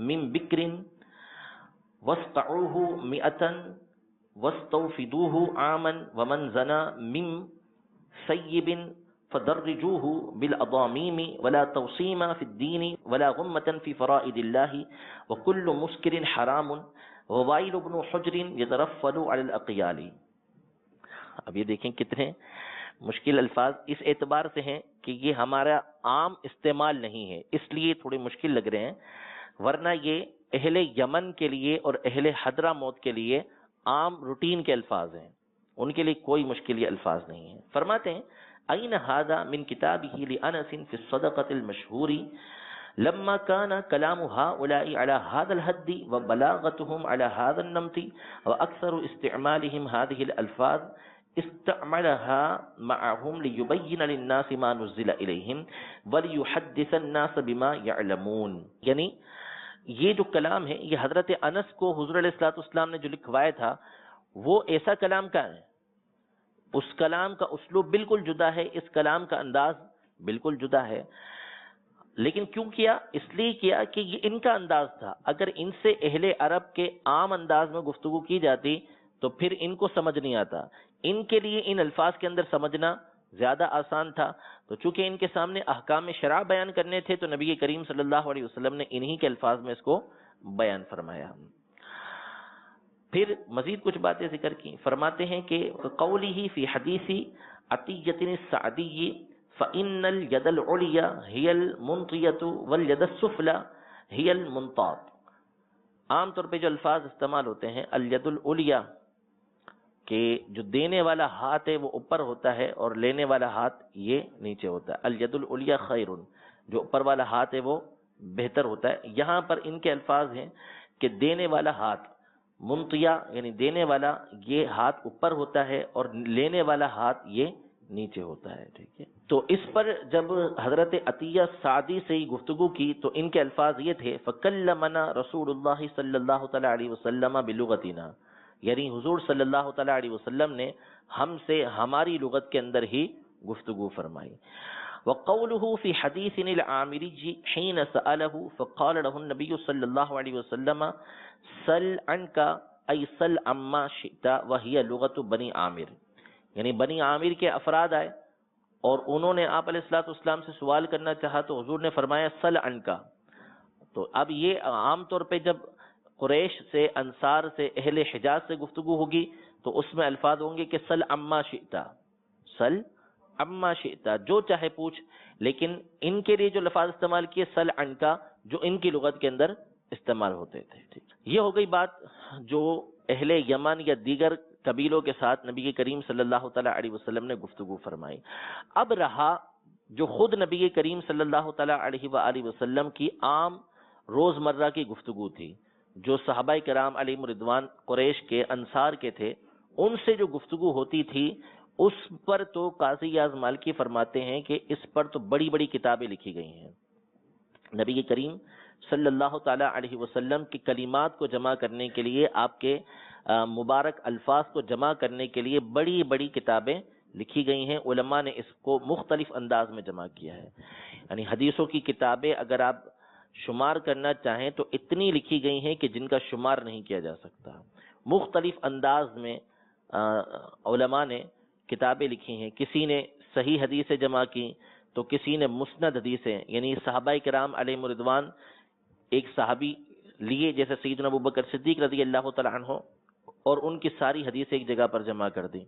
من بکر واسقعوه مئة واستوفدوه عاما ومن زنا من سیب فدرجوه بالاضامیم ولا توصیم فی الدین ولا غمة فی فرائض اللہ وکل مسکر حرام ووائل بن حجر یترفل علی الاقیال. اب یہ دیکھیں کتنے مشکل الفاظ اس اعتبار سے ہیں کہ یہ ہمارا عام استعمال نہیں ہے، اس لیے تھوڑے مشکل لگ رہے ہیں، ورنہ یہ اہل یمن کے لیے اور اہل حضرموت کے لیے عام روٹین کے الفاظ ہیں، ان کے لیے کوئی مشکل یہ الفاظ نہیں ہیں. فرماتے ہیں این ھذا من کتابہ لانس فی الصدقۃ المشہور لما كان كلام هؤلاء على هذا الحد وبلاغتهم على هذا النمط واكثر استعمالهم هذه الالفاظ استعملها معهم ليبين للناس ما نزل اليهم وليحدث الناس بما يعلمون. یعنی یہ جو کلام ہے یہ حضرت انس کو حضور علیہ الصلوۃ والسلام نے جو لکھوایا تھا وہ ایسا کلام کا ہے، اس کلام کا اسلوب بالکل جدا ہے، اس کلام کا انداز بالکل جدا ہے. لیکن کیوں کیا؟ اس لیے کیا کہ یہ ان کا انداز تھا. اگر ان سے اہل عرب کے عام انداز میں گفتگو کی جاتی تو پھر ان کو سمجھ نہیں آتا، ان کے لیے ان الفاظ کے اندر سمجھنا زیادہ آسان تھا. تو چونکہ ان کے سامنے احکام شرع بیان کرنے تھے تو نبی کریم صلی اللہ علیہ وسلم نے انہی کے الفاظ میں اس کو بیان فرمایا. پھر مزید کچھ باتیں ذکر کی. فرماتے ہیں کہ قوله فی حدیث عطیۃ السعدی فإن اليد العليا هي المنطية واليد السفلى هي المنطاة. عام طور پہ جو الفاظ استعمال ہوتے ہیں الید العلیا کہ جو دینے والا ہاتھ ہے وہ اوپر ہوتا ہے اور لینے والا ہاتھ یہ نیچے ہوتا ہے. الید العلیا خیر، جو اوپر والا ہاتھ ہے وہ بہتر ہوتا ہے. یہاں پر ان کے الفاظ ہیں کہ دینے والا ہاتھ منطیہ یعنی دینے والا یہ ہاتھ اوپر ہوتا ہے اور لینے والا ہاتھ یہ نیچے ہوتا ہے. ٹھیک ہے، تو اس پر جب حضرت عطیہ سعدی سے ہی گفتگو کی تو ان کے الفاظ یہ تھے فکلمنا رسول اللہ صلی اللہ تعالی علیہ وسلم بلغتنا، یعنی حضور صلی اللہ تعالی علیہ وسلم نے ہم سے ہماری لغت کے اندر ہی گفتگو فرمائی. وقوله في حديث العامري حين سأله فقال له النبي صلى الله عليه وسلم سل عنك أي سل عما شئت وهي لغة بني عامر. یعنی بنی عامر کے افراد آئے اور انہوں نے آپ علیہ الصلوۃ والسلام سے سوال کرنا چاہا تو حضور نے فرمایا سل عنک. تو اب یہ عام طور پہ جب قریش سے، انصار سے، اہل حجاز سے گفتگو ہوگی تو اس میں الفاظ ہوں گے کہ سل عما شئت، سل عما شئت، جو چاہے پوچھ. لیکن ان کے لیے جو لفظ استعمال کیے سل عنک، جو ان کی لغت کے اندر استعمال ہوتے تھے. ٹھیک، یہ ہو گئی بات جو اہل یمن یا دیگر قبیلوں کے ساتھ نبی کریم صلی اللہ تعالی علیہ وسلم نے گفتگو فرمائی. اب رہا جو خود نبی کریم صلی اللہ تعالی علیہ وآلہ وسلم کی عام روزمرہ کی گفتگو تھی، جو صحابہ کرام علیہم رضوان قریش کے، انصار کے تھے، ان سے جو گفتگو ہوتی تھی اس پر تو قاضی اعظم مالکی فرماتے ہیں کہ اس پر تو بڑی بڑی کتابیں لکھی گئی ہیں. نبی کریم صلی اللہ تعالی علیہ وسلم کی کلمات کو جمع کرنے کے لیے، آپ کے مبارک الفاظ کو جمع کرنے کے لیے بڑی بڑی کتابیں لکھی گئی ہیں. علماء نے اس کو مختلف انداز میں جمع کیا ہے. یعنی حدیثوں کی کتابیں اگر آپ شمار کرنا چاہیں تو اتنی لکھی گئی ہیں کہ جن کا شمار نہیں کیا جا سکتا. مختلف انداز میں علماء نے کتابیں لکھی ہیں. کسی نے صحیح حدیثیں جمع کی تو کسی نے مسند حدیثیں، یعنی صحابہ کرام علیہم رضوان ایک صحابی لیے جیسے سیدنا ابوبکر صدیق رضی اللہ تعالی عنہ اور ان کی ساری حدیثیں ایک جگہ پر جمع کر دی.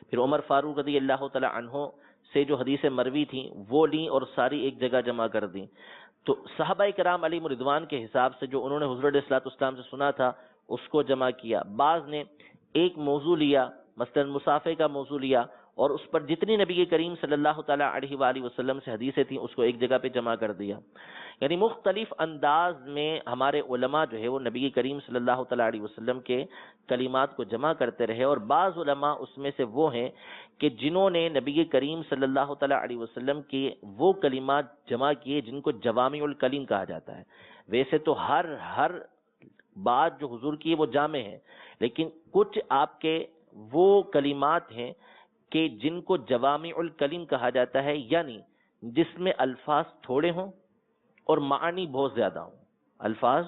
پھر عمر فاروق رضی اللہ تعالی عنہ سے جو حدیثیں مروی تھیں وہ لیں اور ساری ایک جگہ جمع کر دی. تو صحابہ کرام علیہم رضوان کے حساب سے جو انہوں نے حضور علیہ الصلوۃ والسلام سے سنا تھا اس کو جمع کیا. بعض نے ایک موضوع لیا، مثلا مسافے کا موضوع لیا اور اس پر جتنی نبی کریم صلی اللہ تعالی علیہ وآلہ وسلم سے حدیثیں تھیں اس کو ایک جگہ پہ جمع کر دیا. یعنی مختلف انداز میں ہمارے علماء جو ہے وہ نبی کریم صلی اللہ تعالی علیہ وسلم کے کلمات کو جمع کرتے رہے. اور بعض علماء اس میں سے وہ ہیں کہ جنہوں نے نبی کریم صلی اللہ تعالی علیہ وسلم کے وہ کلمات جمع کیے جن کو جوامع الکلم کہا جاتا ہے. ویسے تو ہر بات جو حضور کی ہے وہ جامع ہے، لیکن کچھ آپ کے وہ کلمات ہیں کہ جن کو جوامع الکلم کہا جاتا ہے، یعنی جس میں الفاظ تھوڑے ہوں اور معنی بہت زیادہ ہوں. الفاظ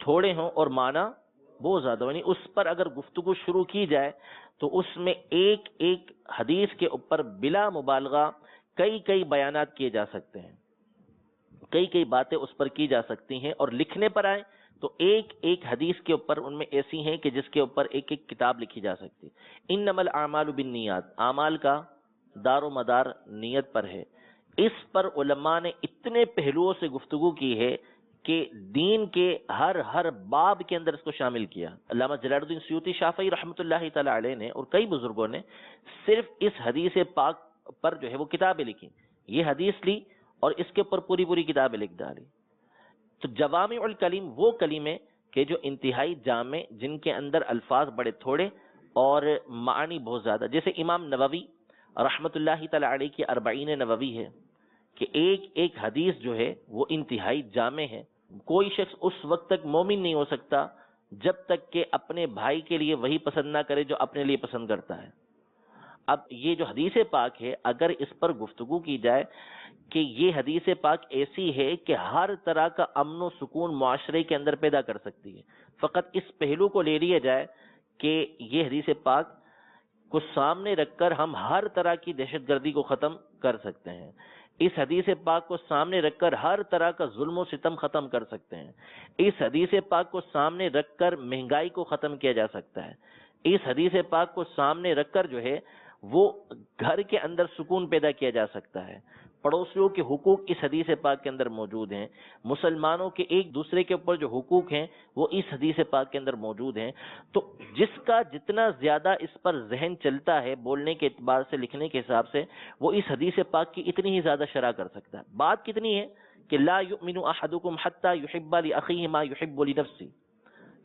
تھوڑے ہوں اور معنی بہت زیادہ ہوں، یعنی اس پر اگر گفتگو شروع کی جائے تو اس میں ایک ایک حدیث کے اوپر بلا مبالغہ کئی کئی بیانات کیے جا سکتے ہیں، کئی کئی باتیں اس پر کی جا سکتی ہیں. اور لکھنے پر آئے تو ایک ایک حدیث کے اوپر ان میں ایسی ہیں کہ جس کے اوپر ایک ایک کتاب لکھی جا سکتی ہے. انما الاعمال بالنیات، اعمال کا دار و مدار نیت پر ہے. اس پر علماء نے اتنے پہلوؤں سے گفتگو کی ہے کہ دین کے ہر باب کے اندر اس کو شامل کیا. علامہ جلال الدین سیوطی شافعی رحمۃ اللہ تعالی علیہ نے اور کئی بزرگوں نے صرف اس حدیث پاک پر جو ہے وہ کتابیں لکھی. یہ حدیث لی اور اس کے اوپر پوری پوری کتابیں لکھ ڈالی. تو جوامع الکلم وہ کلمے کہ جو انتہائی جامع، جن کے اندر الفاظ بڑے تھوڑے اور معنی بہت زیادہ. جیسے امام نووی رحمۃ اللہ تعالی علیہ کی اربعین نووی ہے کہ ایک ایک حدیث جو ہے وہ انتہائی جامع ہے. کوئی شخص اس وقت تک مومن نہیں ہو سکتا جب تک کہ اپنے بھائی کے لیے وہی پسند نہ کرے جو اپنے لیے پسند کرتا ہے. اب یہ جو حدیث پاک ہے، اگر اس پر گفتگو کی جائے کہ یہ حدیث پاک ایسی ہے کہ ہر طرح کا امن و سکون معاشرے کے اندر پیدا کر سکتی ہے، فقط اس پہلو کو لے لیا جائے کہ یہ حدیث پاک کو سامنے رکھ کر ہم ہر طرح کی دہشت گردی کو ختم کر سکتے ہیں. اس حدیث پاک کو سامنے رکھ کر ہر طرح کا ظلم و ستم ختم کر سکتے ہیں. اس حدیث پاک کو سامنے رکھ کر مہنگائی کو ختم کیا جا سکتا ہے. اس حدیث پاک کو سامنے رکھ کر جو ہے وہ گھر کے اندر سکون پیدا کیا جا سکتا ہے. پڑوسیوں کے حقوق اس حدیث پاک کے اندر موجود ہیں. مسلمانوں کے ایک دوسرے کے اوپر جو حقوق ہیں وہ اس حدیث پاک کے اندر موجود ہیں. تو جس کا جتنا زیادہ اس پر ذہن چلتا ہے بولنے کے اعتبار سے، لکھنے کے حساب سے، وہ اس حدیث پاک کی اتنی ہی زیادہ شرح کر سکتا ہے. بات کتنی ہے کہ لا یؤمن احدکم حتی یحب لاخیہ ما یحب لنفسہ،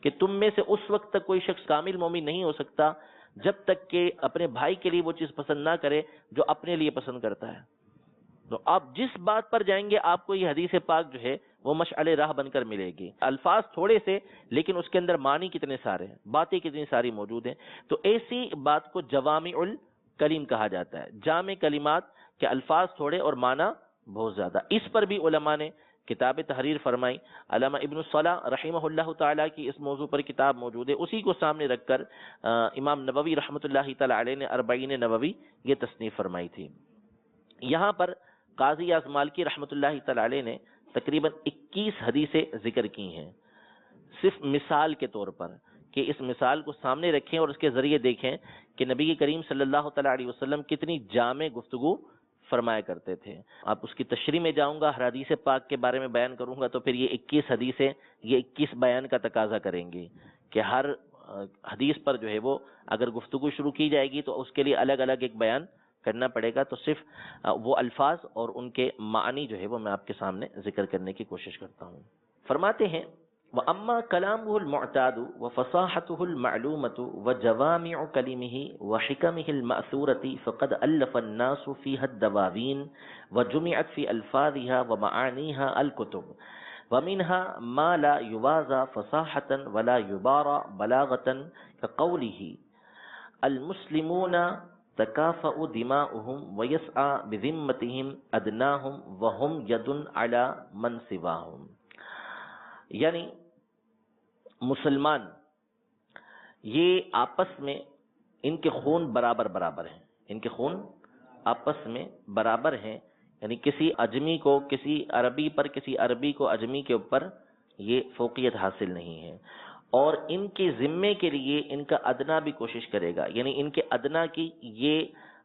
کہ تم میں سے اس وقت تک کوئی شخص کامل مومن نہیں ہو سکتا جب تک کہ اپنے بھائی کے لیے وہ چیز پسند نہ کرے جو اپنے لیے پسند کرتا ہے. تو آپ جس بات پر جائیں گے آپ کو یہ حدیث پاک جو ہے وہ مشعل راہ بن کر ملے گی. الفاظ تھوڑے سے لیکن اس کے اندر معنی کتنے سارے ہیں، باتیں کتنی ساری موجود ہیں. تو ایسی بات کو جوامع الکلم کہا جاتا ہے، جامع کلمات کے الفاظ تھوڑے اور معنی بہت زیادہ. اس پر بھی علماء نے کتاب تحریر فرمائی. علامہ ابن الصلاح رحمہ اللہ تعالیٰ کی اس موضوع پر کتاب موجود ہے. اسی کو سامنے رکھ کر امام نووی رحمۃ اللہ تعالیٰ علیہ نے اربعین نووی یہ تصنیف فرمائی تھی. یہاں پر قاضی اعظم مالکی رحمۃ اللہ تعالیٰ علیہ نے تقریباً 21 حدیثیں ذکر کی ہیں، صرف مثال کے طور پر، کہ اس مثال کو سامنے رکھیں اور اس کے ذریعے دیکھیں کہ نبی کریم صلی اللہ تعالیٰ علیہ وسلم کتنی جامع گفتگو فرمایا کرتے تھے. آپ اس کی تشریح میں جاؤں گا، ہر حدیث پاک کے بارے میں بیان کروں گا تو پھر یہ 21 حدیثیں یہ 21 بیان کا تقاضا کریں گی کہ ہر حدیث پر جو ہے وہ اگر گفتگو شروع کی جائے گی تو اس کے لیے الگ الگ ایک بیان کرنا پڑے گا. تو صرف وہ الفاظ اور ان کے معنی جو ہے وہ میں آپ کے سامنے ذکر کرنے کی کوشش کرتا ہوں. فرماتے ہیں وَأَمَّا كَلَامُهُ الْمُعْتَادُ وَفَصَاحَتُهُ الْمَعْلُومَةُ وَجَوَامِعُ كَلِمِهِ وَحِكَمِهِ الْمَأْثُورَةِ فَقَدْ أَلَّفَ النَّاسُ فِيهَا الدَّوَاوِينَ وَجُمِعَتْ فِي أَلْفَاظِهَا وَمَعَانِيهَا الْكُتُبُ وَمِنْهَا مَا لَا يُوَازَى فَصَاحَةً وَلَا يُبَارَى بَلَاغَةً كَقَوْلِهِ الْمُسْلِمُونَ تَكَافَأُ دِمَاؤُهُمْ وَيَسْعَى بِذِمَّتِهِمْ أَدْنَاهُمْ وَهُمْ يَدٌ عَلَى مَنْ سِوَاهُمْ. یعنی مسلمان یہ آپس میں ان کے خون برابر ہیں، ان کے خون آپس میں برابر ہیں. یعنی کسی اجمی کو کسی عربی پر، کسی عربی کو اجمی کے اوپر یہ فوقیت حاصل نہیں ہے. اور ان کے ذمے کے لیے ان کا ادنا بھی کوشش کرے گا. یعنی ان کے ادنا کی یہ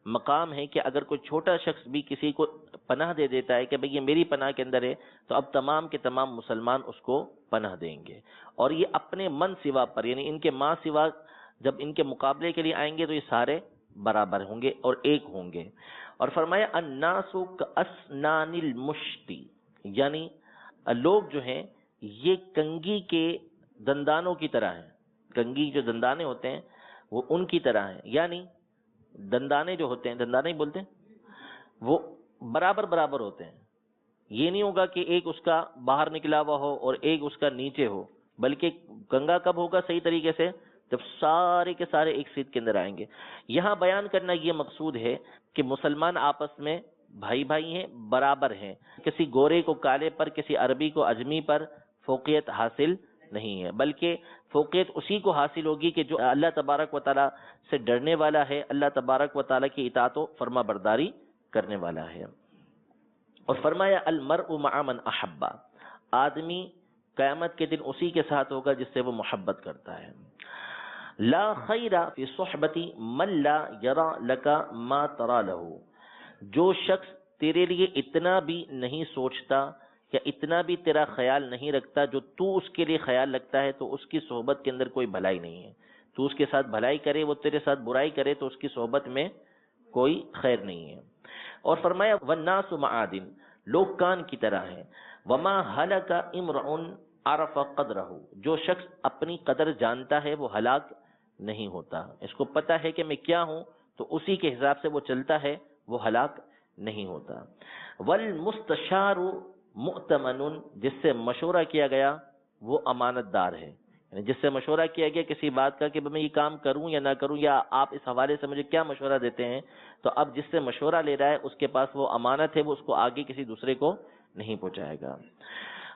مقام ہے کہ اگر کوئی چھوٹا شخص بھی کسی کو پناہ دے دیتا ہے کہ بھئی یہ میری پناہ کے اندر ہے تو اب تمام کے تمام مسلمان اس کو پناہ دیں گے. اور یہ اپنے من سوا پر، یعنی ان کے ماں سوا جب ان کے مقابلے کے لیے آئیں گے تو یہ سارے برابر ہوں گے اور ایک ہوں گے. اور فرمایا الناس کاسنان المشط، یعنی لوگ جو ہیں یہ کنگھی کے دندانوں کی طرح ہیں. کنگھی جو دندانے ہوتے ہیں وہ ان کی طرح ہیں. یعنی دندانے جو ہوتے ہیں، دندانے ہی بولتے ہیں، وہ برابر ہوتے ہیں. یہ نہیں ہوگا کہ ایک اس کا باہر نکلا ہوا ہو اور ایک اس کا نیچے ہو، بلکہ کنگا کب ہوگا صحیح طریقے سے جب سارے کے سارے ایک سیٹ کے اندر آئیں گے. یہاں بیان کرنا یہ مقصود ہے کہ مسلمان آپس میں بھائی بھائی ہیں، برابر ہیں. کسی گورے کو کالے پر، کسی عربی کو اجمی پر فوقیت حاصل نہیں ہے، بلکہ فوقیت اسی کو حاصل ہوگی کہ جو اللہ تبارک و تعالیٰ سے ڈرنے والا ہے، اللہ تبارک و تعالیٰ کی اطاعت و فرما برداری کرنے والا ہے. اور فرمایا المرء مع من احب، آدمی قیامت کے دن اسی کے ساتھ ہوگا جس سے وہ محبت کرتا ہے. لا خیر فی صحبت من لا یرا لک ما ترا لہ، جو شخص تیرے لیے اتنا بھی نہیں سوچتا یا اتنا بھی تیرا خیال نہیں رکھتا جو تو اس کے لیے خیال رکھتا ہے، تو اس کی صحبت کے اندر کوئی بھلائی نہیں ہے. تو اس کے ساتھ بھلائی کرے، وہ تیرے ساتھ برائی کرے، تو اس کی صحبت میں کوئی خیر نہیں ہے. اور فرمایا والناس معادن، لوگ کان کی طرح ہیں. وما ہلک امرؤ عرف قدرہ، جو شخص اپنی قدر جانتا ہے وہ ہلاک نہیں ہوتا. اس کو پتا ہے کہ میں کیا ہوں، تو اسی کے حساب سے وہ چلتا ہے، وہ ہلاک نہیں ہوتا. والمستشار مؤتمن، جس سے مشورہ کیا گیا وہ امانت دار ہے. یعنی جس سے مشورہ کیا گیا کسی بات کا کہ میں یہ کام کروں یا نہ کروں، یا آپ اس حوالے سے مجھے کیا مشورہ دیتے ہیں، تو اب جس سے مشورہ لے رہا ہے اس کے پاس وہ امانت ہے، وہ اس کو آگے کسی دوسرے کو نہیں پہنچائے گا.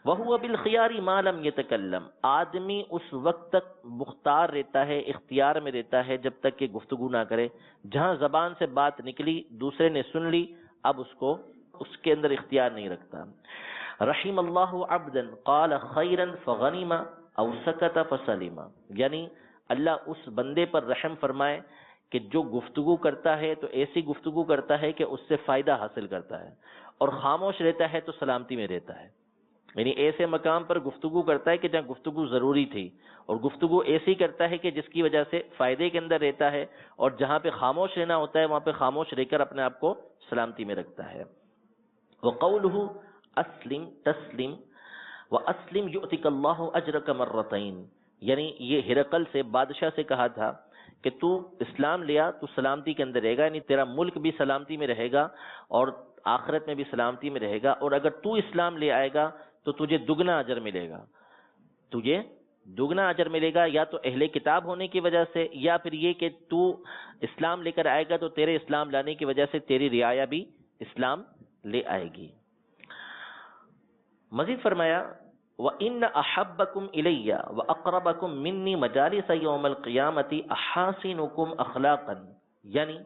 وَهُوَ بِالْخِيَارِ مَا لَمْ يَتَكَلَّمْ، آدمی اس وقت تک مختار رہتا ہے، اختیار میں رہتا ہے جب تک کہ گفتگو نہ کرے. جہاں زبان سے بات نکلی، دوسرے نے سن لی، اب اس کے اندر اختیار نہیں رکھتا. رحم اللہ عبدا قال خیرا فغنم او سکت فسلم، یعنی اللہ اس بندے پر رحم فرمائے کہ جو گفتگو کرتا ہے تو ایسی گفتگو کرتا ہے کہ اس سے فائدہ حاصل کرتا ہے، اور خاموش رہتا ہے تو سلامتی میں رہتا ہے. یعنی ایسے مقام پر گفتگو کرتا ہے کہ جہاں گفتگو ضروری تھی، اور گفتگو ایسی کرتا ہے کہ جس کی وجہ سے فائدے کے اندر رہتا ہے، اور جہاں پہ خاموش رہنا ہوتا ہے وہاں پہ خاموش رہ کر اپنے آپ کو سلامتی میں رکھتا ہے. وقوله اسلم تسلم واسلم یؤتک اللہ اجرک مرتین، یعنی یہ ہرقل سے، بادشاہ سے کہا تھا کہ تو اسلام لیا تو سلامتی کے اندر رہے گا، یعنی تیرا ملک بھی سلامتی میں رہے گا اور آخرت میں بھی سلامتی میں رہے گا. اور اگر تو اسلام لے آئے گا تو تجھے دگنا اجر ملے گا، تجھے دگنا اجر ملے گا، یا تو اہل کتاب ہونے کی وجہ سے، یا پھر یہ کہ تو اسلام لے کر آئے گا تو تیرے اسلام لانے کی وجہ سے تیری رعایا بھی اسلام لے آئے گی. مزید فرمایا وَإِنَّ أَحَبَّكُمْ إِلَيَّ وَأَقْرَبَكُمْ مِنِّي مَجَالِسَ يَوْمَ الْقِيَامَةِ أَحَاسِنُكُمْ أَخْلَاقًا، یعنی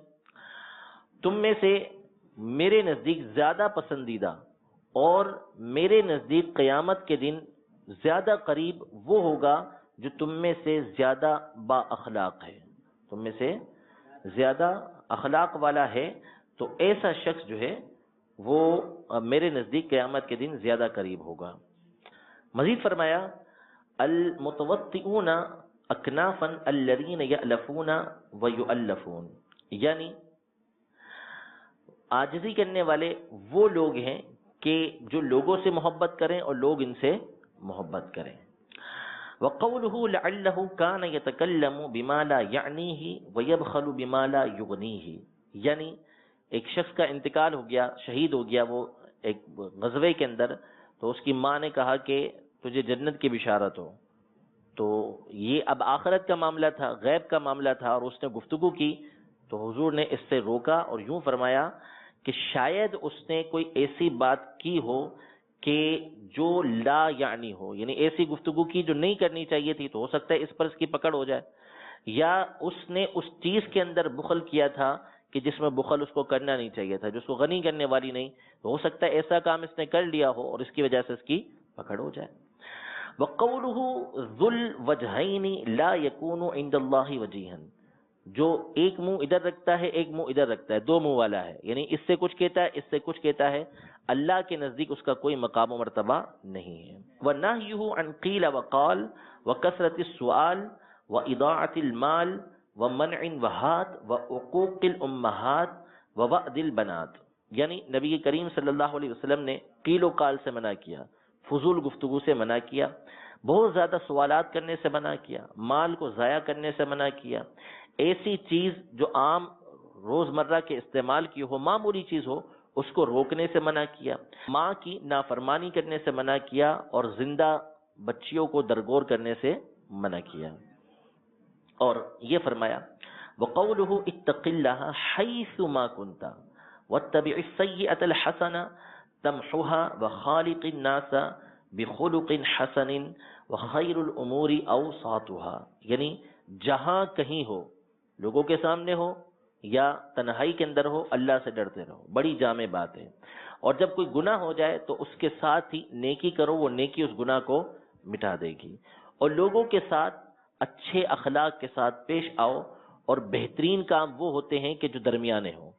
تم میں سے میرے نزدیک زیادہ پسندیدہ اور میرے نزدیک قیامت کے دن زیادہ قریب وہ ہوگا جو تم میں سے زیادہ با اخلاق ہے، تم میں سے زیادہ اخلاق والا ہے، تو ایسا شخص جو ہے وہ میرے نزدیک قیامت کے دن زیادہ قریب ہوگا. مزید فرمایا المتوطئون اکنافا الذین یألفون ویؤلفون، یعنی عاجزی کرنے والے وہ لوگ ہیں کہ جو لوگوں سے محبت کریں اور لوگ ان سے محبت کریں. وقوله لعله كان يتكلم بما لا يعنيه ويبخل بما لا يغنيه، یعنی ایک شخص کا انتقال ہو گیا، شہید ہو گیا وہ ایک غزوے کے اندر، تو اس کی ماں نے کہا کہ تجھے جنت کی بشارت ہو. تو یہ اب آخرت کا معاملہ تھا، غیب کا معاملہ تھا، اور اس نے گفتگو کی تو حضور نے اس سے روکا اور یوں فرمایا کہ شاید اس نے کوئی ایسی بات کی ہو کہ جو لا یعنی ہو، یعنی ایسی گفتگو کی جو نہیں کرنی چاہیے تھی، تو ہو سکتا ہے اس پر اس کی پکڑ ہو جائے، یا اس نے اس چیز کے اندر بخل کیا تھا کہ جس میں بخل اس کو کرنا نہیں چاہیے تھا، جو اس کو غنی کرنے والی نہیں، تو ہو سکتا ہے ایسا کام اس نے کر لیا ہو اور اس کی وجہ سے اس کی پکڑ ہو جائے. وَقَوْلُهُ ذُو الْوَجْهَيْنِ لَا يَكُونُ عِنْدَ اللَّهِ وَجِيهًا، جو ایک منہ ادھر رکھتا ہے ایک منہ ادھر رکھتا ہے، دو منہ والا ہے، یعنی اس سے کچھ کہتا ہے اس سے کچھ کہتا ہے، اللہ کے نزدیک اس کا کوئی مقام و مرتبہ نہیں ہے. وَنَهْيُهُ عَنْ قِيلَ وَقَالَ وَكَثْرَةِ السُّؤَالِ وَإِضَاعَةِ الْمَالِ وَمَنْعِ وَهَاتِ وَعُقُوقِ الْأُمَّهَاتِ وَوَعْدِ الْبَنَاتِ، یعنی نبی کریم صلی اللہ علیہ وسلم نے قیل و قال سے منع کیا، فضول گفتگو سے منع کیا، بہت زیادہ سوالات کرنے سے منع کیا، مال کو ضائع کرنے سے منع کیا، ایسی چیز جو عام روزمرہ کے استعمال کی ہو، معمولی چیز ہو، اس کو روکنے سے منع کیا، ماں کی نافرمانی کرنے سے منع کیا، اور زندہ بچیوں کو درگور کرنے سے منع کیا. اور یہ فرمایا وقوله اتق الله حيث ما كنت واتبع السيئة الحسنة تمحها وخالق الناس بخلق حسن وخير الامور اوساطها، یعنی جہاں کہیں ہو، لوگوں کے سامنے ہو یا تنہائی کے اندر ہو، اللہ سے ڈرتے رہو، بڑی جامع بات ہے۔ اور جب کوئی گناہ ہو جائے تو اس کے ساتھ ہی نیکی کرو، وہ نیکی اس گناہ کو مٹا دے گی۔ اور لوگوں کے ساتھ اچھے اخلاق کے ساتھ پیش آؤ، اور بہترین کام وہ ہوتے ہیں کہ جو درمیانے ہوں،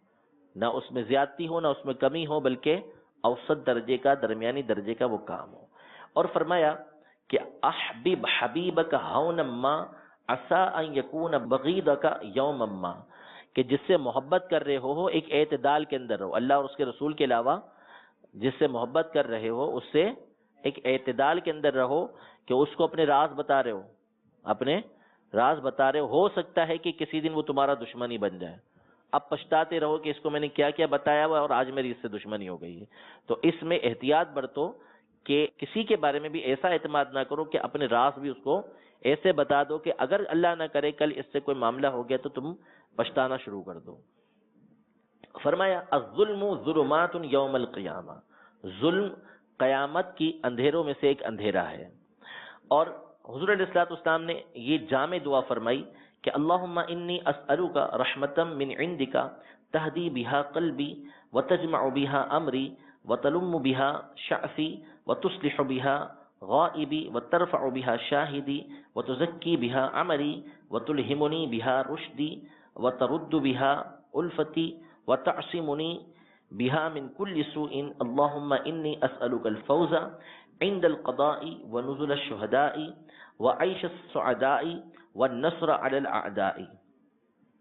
نہ اس میں زیادتی ہو نہ اس میں کمی ہو، بلکہ اوسط درجے کا، درمیانی درجے کا وہ کام ہو۔ اور فرمایا کہ احبب حبیبک ہون ما عسى ان یکون بغیضک یوم ما، کہ جس سے محبت کر رہے ہو ایک اعتدال کے اندر ہو، اللہ اور اس کے رسول کے علاوہ جس سے محبت کر رہے ہو اس سے ایک اعتدال کے اندر رہو، کہ اس کو اپنے راز بتا رہے ہو، اپنے راز بتا رہے ہو سکتا ہے کہ کسی دن وہ تمہارا دشمنی بن جائے، اب پچھتاتے رہو کہ اس کو میں نے کیا کیا بتایا ہوا اور آج میری اس سے دشمنی ہو گئی ہے۔ تو اس میں احتیاط برتو کہ کسی کے بارے میں بھی ایسا اعتماد نہ کرو کہ اپنے راز بھی اس کو ایسے بتا دو کہ اگر اللہ نہ کرے کل اس سے کوئی معاملہ ہو گیا تو تم پچھتانا شروع کر دو۔ فرمایا الظلم ظلمات یوم القیامہ، ظلم قیامت کی اندھیروں میں سے ایک اندھیرا ہے۔ اور حضور علیہ الصلوۃ والسلام نے یہ جامع دعا فرمائی کہ اللہم انی اسألک رحمتا من عندک تہدی بہا قلبی وتجمع بہا امری وتلم بہا شعثی وتصلح بہا غائبی وترفع بہا شاہدی وتزکی بہا عملی وتلہمنی بہا رشدی وترد بہا الفتی وتعصمنی بہا من کل سوء اللہم انی اسألک الفوز عند القضاء ونزل الشہداء وعیش السعداء والنصر علی الاعداء۔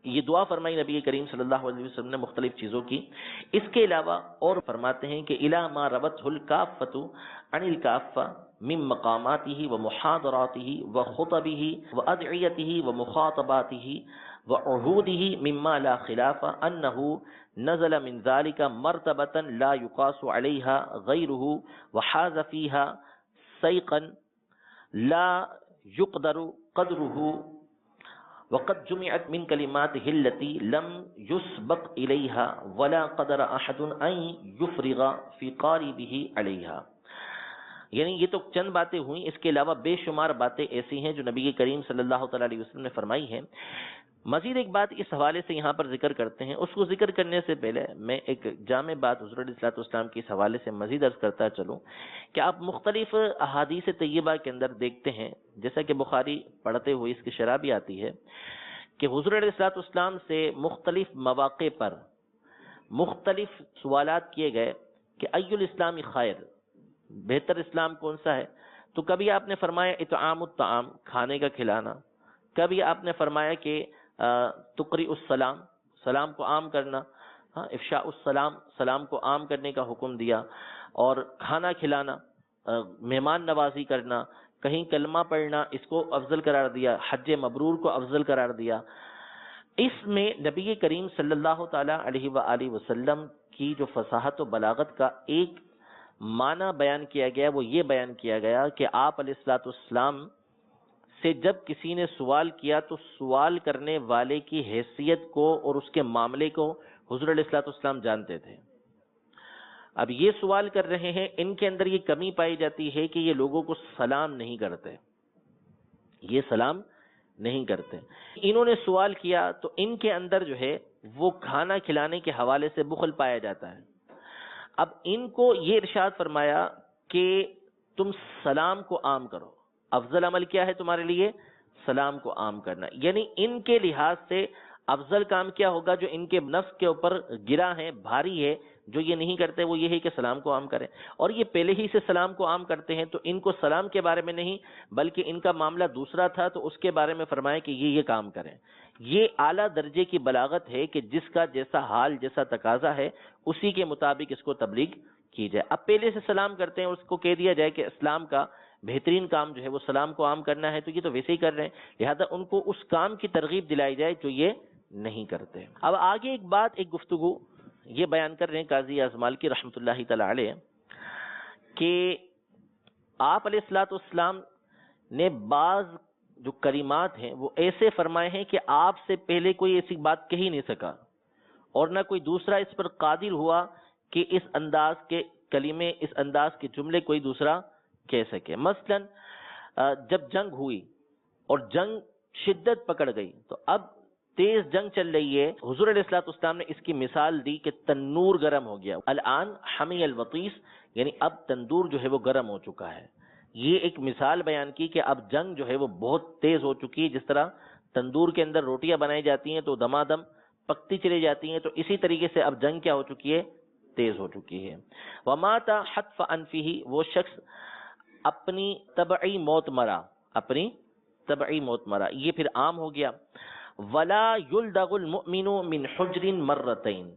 یہ دعا فرمائی نبی کریم صلی اللہ علیہ وسلم نے مختلف چیزوں کی۔ اس کے علاوہ اور فرماتے ہیں کہ الی ما ربطہ الکافۃ عن الکافہ من مقاماتہ ومحاضراتہ وخطبہ وادعیتہ ومخاطباتہ وعہودہ مما لا خلاف انہ نزل من ذلك مرتبة لا يقاس عليها غيره وحاز فيها سيقا لا يقدر قدره وقد جمعت من كلماته التي لم يسبق إليها ولا قدر أحد أن يفرغ في قاربه عليها۔ یعنی یہ تو چند باتیں ہوئیں، اس کے علاوہ بے شمار باتیں ایسی ہیں جو نبی کریم صلی اللہ تعالیٰ علیہ وسلم نے فرمائی ہیں۔ مزید ایک بات اس حوالے سے یہاں پر ذکر کرتے ہیں، اس کو ذکر کرنے سے پہلے میں ایک جامع بات حضور علیہ الصلوۃ والسلام کی اس حوالے سے مزید عرض کرتا چلوں کہ آپ مختلف احادیث طیبہ کے اندر دیکھتے ہیں، جیسا کہ بخاری پڑھتے ہوئے اس کی شرح بھی آتی ہے کہ حضور علیہ الصلوۃ والسلام سے مختلف مواقع پر مختلف سوالات کیے گئے کہ ای الاسلام خیر، بہتر اسلام کون سا ہے؟ تو کبھی آپ نے فرمایا اطعام الطعام، کھانے کا کھلانا، کبھی آپ نے فرمایا کہ تقری السلام، سلام کو عام کرنا، افشاء السلام، سلام کو عام کرنے کا حکم دیا، اور کھانا کھلانا، مہمان نوازی کرنا، کہیں کلمہ پڑھنا اس کو افضل قرار دیا، حج مبرور کو افضل قرار دیا۔ اس میں نبی کریم صلی اللہ تعالی علیہ وآلہ وسلم کی جو فصاحت و بلاغت کا ایک معنی بیان کیا گیا، وہ یہ بیان کیا گیا کہ آپ علیہ الصلوۃ والسلام سے جب کسی نے سوال کیا تو سوال کرنے والے کی حیثیت کو اور اس کے معاملے کو حضور علیہ الصلوۃ والسلام جانتے تھے۔ اب یہ سوال کر رہے ہیں، ان کے اندر یہ کمی پائی جاتی ہے کہ یہ لوگوں کو سلام نہیں کرتے، یہ سلام نہیں کرتے۔ انہوں نے سوال کیا تو ان کے اندر جو ہے وہ کھانا کھلانے کے حوالے سے بخل پایا جاتا ہے۔ اب ان کو یہ ارشاد فرمایا کہ تم سلام کو عام کرو، افضل عمل کیا ہے تمہارے لیے؟ سلام کو عام کرنا۔ یعنی ان کے لحاظ سے افضل کام کیا ہوگا جو ان کے نفس کے اوپر گرا ہے، بھاری ہے، جو یہ نہیں کرتے وہ یہ ہے کہ سلام کو عام کریں، اور یہ پہلے ہی سے سلام کو عام کرتے ہیں، تو ان کو سلام کے بارے میں نہیں بلکہ ان کا معاملہ دوسرا تھا، تو اس کے بارے میں فرمایا کہ یہ کام کریں۔ یہ اعلیٰ درجے کی بلاغت ہے کہ جس کا جیسا حال، جیسا تقاضا ہے اسی کے مطابق اس کو تبلیغ کی جائے۔ اب پہلے سے سلام کرتے ہیں، اس کو کہہ دیا جائے کہ اسلام کا بہترین کام جو ہے وہ سلام کو عام کرنا ہے، تو یہ تو ویسے ہی کر رہے ہیں، لہذا ان کو اس کام کی ترغیب دلائی جائے جو یہ نہیں کرتے۔ اب آگے ایک گفتگو یہ بیان کر رہے ہیں قاضی اعظم مالکی رحمۃ اللہ تعالی علیہ کہ آپ علیہ الصلوۃ والسلام نے بعض جو کلمات ہیں وہ ایسے فرمائے ہیں کہ آپ سے پہلے کوئی ایسی بات کہی نہیں سکا اور نہ کوئی دوسرا اس پر قادر ہوا کہ اس انداز کے کلمے، اس انداز کے جملے کوئی دوسرا کہہ سکے۔ مثلا جب جنگ ہوئی اور جنگ شدت پکڑ گئی تو اب تیز جنگ چل رہی ہے، حضور علیہ الصلوۃ والسلام نے اس کی مثال دی کہ تنور گرم ہو گیا، الان حمی الوطیس، یعنی اب تندور جو ہے وہ گرم ہو چکا ہے۔ یہ ایک مثال بیان کی کہ اب جنگ جو ہے وہ بہت تیز ہو چکی ہے، جس طرح تندور کے اندر روٹیاں بنائی جاتی ہیں تو دمادم پکتی چلی جاتی ہیں، تو اسی طریقے سے اب جنگ کیا ہو چکی ہے، تیز ہو چکی ہے۔ وَمَاتَ حَتْفَ أَنْفِهِ، وہ شخص اپنی طبعی موت مرا، اپنی طبعی موت مرا، یہ پھر عام ہو گیا۔ وَلَا يُلْدَغُ الْمُؤْمِنُ مِنْ حُجْرٍ مَرَّتَيْن،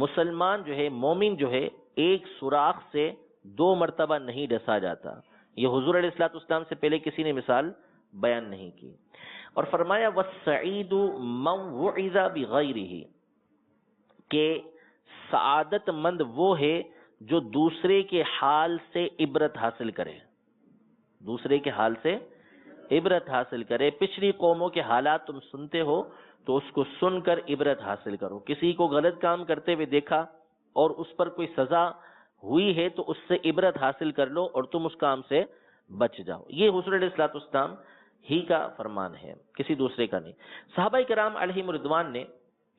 مسلمان جو ہے، مومن جو ہے، ایک سوراخ سے 2 مرتبہ نہیں ڈسا جاتا۔ یہ حضور علیہ الصلوۃ والسلام سے پہلے کسی نے مثال بیان نہیں کی۔ اور فرمایا وَالسَّعِيدُ مَنْ وُعِظَ بِغَيْرِهِ، کہ سعادت مند وہ ہے جو دوسرے کے حال سے عبرت حاصل کرے، دوسرے کے حال سے عبرت حاصل کرے۔ پچھلی قوموں کے حالات تم سنتے ہو تو اس کو سن کر عبرت حاصل کرو۔ کسی کو غلط کام کرتے ہوئے دیکھا اور اس پر کوئی سزا ہوئی ہے تو اس سے عبرت حاصل کر لو اور تم اس کام سے بچ جاؤ۔ یہ حضور علیہ الصلوۃ والسلام ہی کا فرمان ہے، کسی دوسرے کا نہیں۔ صحابہ کرام علیہم رضوان نے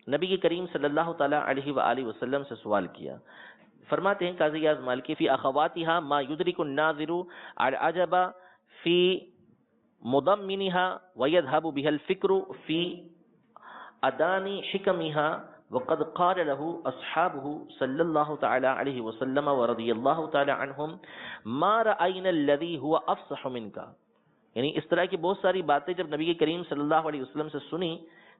نبی کریم صلی اللہ تعالی علیہ وآلہ وسلم سے سوال کیا۔ فرماتے ہیں قاضی اعظم مالکی فی اخواتها ما يدرك الناظر العجب فی مضمنها ويذهب بها الفکر فی ادانی حکمها، وقد قال له اصحابه صلی اللہ تعالی علیہ وسلم ورضی اللہ تعالی عنہم ما رأینا الذی هو افصح منک۔ یعنی اس طرح کی بہت ساری باتیں جب نبی کریم صلی اللہ علیہ وسلم سے سنی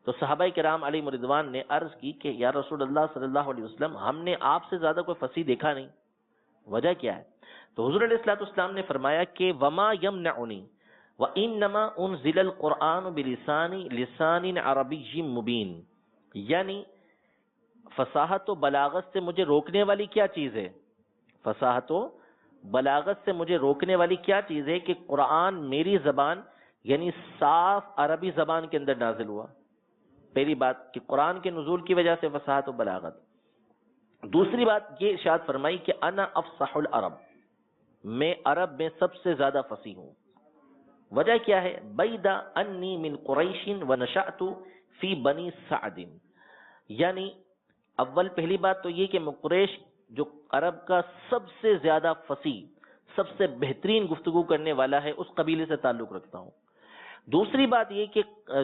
تو صحابہ کرام علیہ رضوان نے عرض کی کہ یا رسول اللہ صلی اللہ علیہ وسلم، ہم نے آپ سے زیادہ کوئی فصیح دیکھا نہیں، وجہ کیا ہے؟ تو حضور علیہ الصلوۃ والسلام نے فرمایا کہ وما یمنعنی وانما انزل القرآن بلسان عربی مبین، یعنی فصاحت و بلاغت سے مجھے روکنے والی کیا چیز ہے؟ فصاحت و بلاغت سے مجھے روکنے والی کیا چیز ہے کہ قرآن میری زبان یعنی صاف عربی زبان کے اندر نازل ہوا۔ پہلی بات کہ قرآن کے نزول کی وجہ سے فصاحت و بلاغت۔ دوسری بات یہ ارشاد فرمائی کہ انا افصح العرب، میں عرب میں سب سے زیادہ فصیح ہوں۔ وجہ کیا ہے؟ بیدا انی من قریش ونشأت فی بنی سعد، یعنی اول پہلی بات تو یہ کہ میں قریش جو عرب کا سب سے زیادہ فصیح، سب سے بہترین گفتگو کرنے والا ہے، اس قبیلے سے تعلق رکھتا ہوں۔ دوسری بات یہ کہ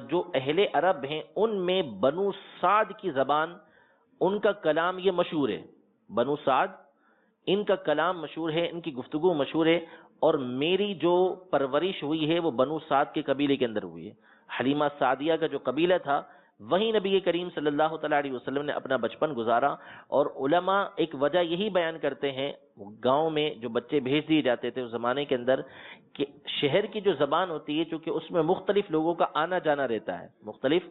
جو اہل عرب ہیں ان میں بنو سعد کی زبان، ان کا کلام یہ مشہور ہے، بنو سعد ان کا کلام مشہور ہے، ان کی گفتگو مشہور ہے، اور میری جو پرورش ہوئی ہے وہ بنو سعد کے قبیلے کے اندر ہوئی ہے۔ حلیمہ سعدیہ کا جو قبیلہ تھا وہیں نبی کریم صلی اللہ تعالیٰ علیہ وسلم نے اپنا بچپن گزارا، اور علماء ایک وجہ یہی بیان کرتے ہیں، گاؤں میں جو بچے بھیج دیے جاتے تھے اس زمانے کے اندر، کہ شہر کی جو زبان ہوتی ہے چونکہ اس میں مختلف لوگوں کا آنا جانا رہتا ہے، مختلف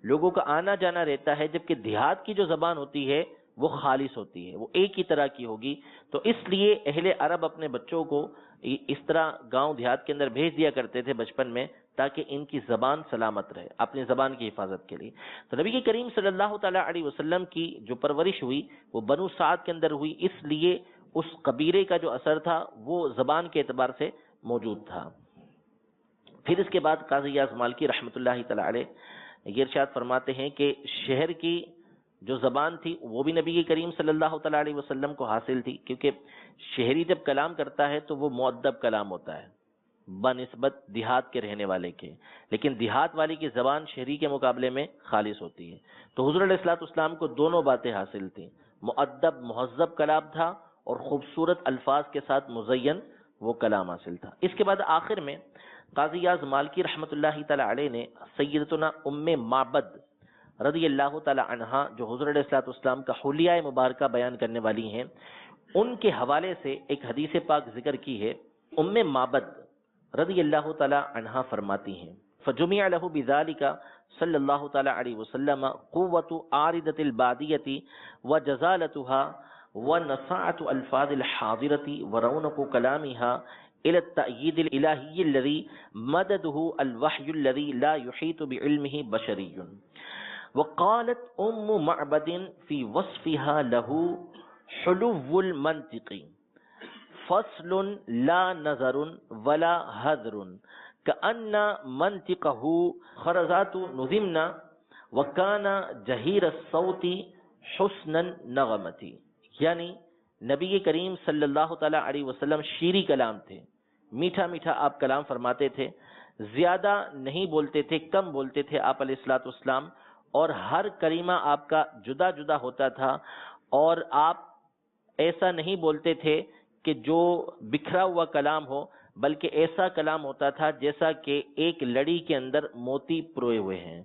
لوگوں کا آنا جانا رہتا ہے، جبکہ دیہات کی جو زبان ہوتی ہے وہ خالص ہوتی ہے، وہ ایک ہی طرح کی ہوگی، تو اس لیے اہل عرب اپنے بچوں کو اس طرح گاؤں دیہات کے اندر بھیج دیا کرتے تھے بچپن میں تاکہ ان کی زبان سلامت رہے، اپنی زبان کی حفاظت کے لیے۔ تو نبی کریم صلی اللہ تعالیٰ علیہ وسلم کی جو پرورش ہوئی وہ بنو سعد کے اندر ہوئی، اس لیے اس قبیلے کا جو اثر تھا وہ زبان کے اعتبار سے موجود تھا۔ پھر اس کے بعد قاضی اعظم مالکی رحمۃ اللہ تعالیٰ علیہ یہ ارشاد فرماتے ہیں کہ شہر کی جو زبان تھی وہ بھی نبی کریم صلی اللہ تعالیٰ علیہ وسلم کو حاصل تھی، کیونکہ شہری جب کلام کرتا ہے تو وہ مؤدب کلام ہوتا ہے بنسبت دیہات کے رہنے والے کے، لیکن دیہات والے کی زبان شہری کے مقابلے میں خالص ہوتی ہے۔ تو حضور علیہ الصلوۃ والسلام کو دونوں باتیں حاصل تھیں، مؤدب مہذب کلام تھا اور خوبصورت الفاظ کے ساتھ مزین وہ کلام حاصل تھا۔ اس کے بعد آخر میں قاضی اعظم مالکی رحمۃ اللہ تعالی علیہ نے سیدتنا ام معبد رضی اللہ تعالی عنہا جو حضور علیہ الصلوۃ والسلام کا حلیہ مبارکہ بیان کرنے والی ہیں، ان کے حوالے سے ایک حدیث پاک ذکر کی ہے۔ ام معبد رضی اللہ تعالی عنہا فرماتی ہیں فجمع له بذلك صلی اللہ تعالی علیہ وسلم قوت عارضۃ البادیۃ وجزالتها ونصاعۃ الفاظ الحاضرۃ ورونق کلامها إلى التأييد الإلهي الذي مدده الوحي الذي لا يحيط بعلمه بشري. وقالت معبد في وصفها له حلو المنطق فصل لا نظر ولا حذر كأن منطقه خرزات نظمنا وكان جهير الصوت حسن النغمة. یعنی نبی کریم صلی اللہ تعالی علیہ وسلم شیریں کلام تھے، میٹھا میٹھا آپ کلام فرماتے تھے، زیادہ نہیں بولتے تھے، کم بولتے تھے آپ علیہ الصلوۃ والسلام، اور ہر کلمہ آپ کا جدا جدا ہوتا تھا، اور آپ ایسا نہیں بولتے تھے کہ جو بکھرا ہوا کلام ہو، بلکہ ایسا کلام ہوتا تھا جیسا کہ ایک لڑی کے اندر موتی پروئے ہوئے ہیں.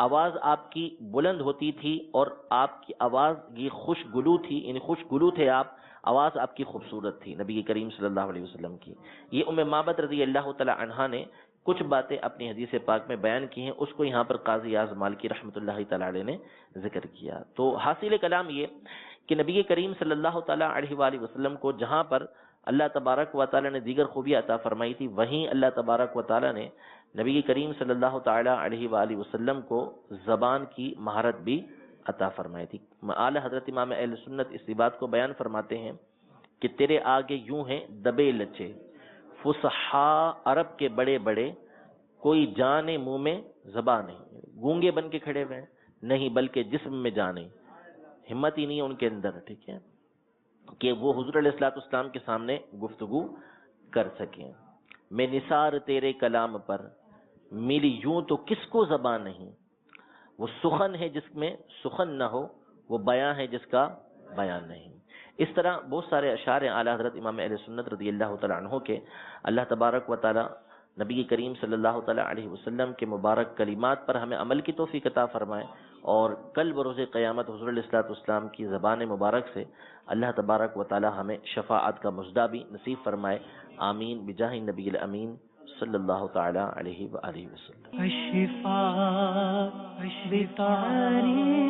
آواز آپ کی بلند ہوتی تھی اور آپ کی آواز یہ خوشگلو تھی، یعنی خوشگلو تھے آپ، آواز آپ کی خوبصورت تھی نبی کریم صلی اللہ علیہ وسلم کی. یہ معبد رضی اللہ تعالی عنہا نے کچھ باتیں اپنی حدیث پاک میں بیان کی ہیں، اس کو یہاں پر قاضی اعظم مالکی رحمۃ اللہ تعالی علیہ نے ذکر کیا. تو حاصل کلام یہ کہ نبی کریم صلی اللہ تعالی علیہ وآلہ وسلم کو جہاں پر اللہ تبارک و تعالی نے دیگر خوبیاں عطا فرمائی تھی، وہیں اللہ تبارک و تعالی نے نبی کریم صلی اللہ تعالی علیہ وآلہ وسلم کو زبان کی مہارت بھی عطا فرمائی تھی. اعلیٰ حضرت امام اہل سنت اس بات کو بیان فرماتے ہیں کہ تیرے آگے یوں ہیں دبے لچے فصحاء عرب کے بڑے بڑے، کوئی جان منہ میں زبان نہیں، گونگے بن کے کھڑے ہوئے ہیں نہیں، بلکہ جسم میں جان نہیں، ہمت ہی نہیں ہے ان کے اندر، ٹھیک ہے، کہ وہ حضور علیہ الصلوۃ والسلام کے سامنے گفتگو کر سکیں. میں نثار تیرے کلام پر ملی یوں تو کس کو زبان نہیں، وہ سخن ہے جس میں سخن نہ ہو، وہ بیان ہے جس کا بیان نہیں. اس طرح بہت سارے اشعار ہیں اعلیٰ حضرت امام اہل سنت رضی اللہ تعالی عنہ کے. اللہ تبارک و تعالی نبی کریم صلی اللہ تعالی علیہ وسلم کے مبارک کلمات پر ہمیں عمل کی توفیق عطا فرمائے، اور کل بروز قیامت حضور علیہ الصلوۃ والسلام کی زبان مبارک سے اللہ تبارک و تعالی ہمیں شفاعت کا مژدہ بھی نصیب فرمائے. آمین بجاہ النبی الامین صلی اللہ تعالی علیہ وآلہ وسلم. الشفاء بتعريف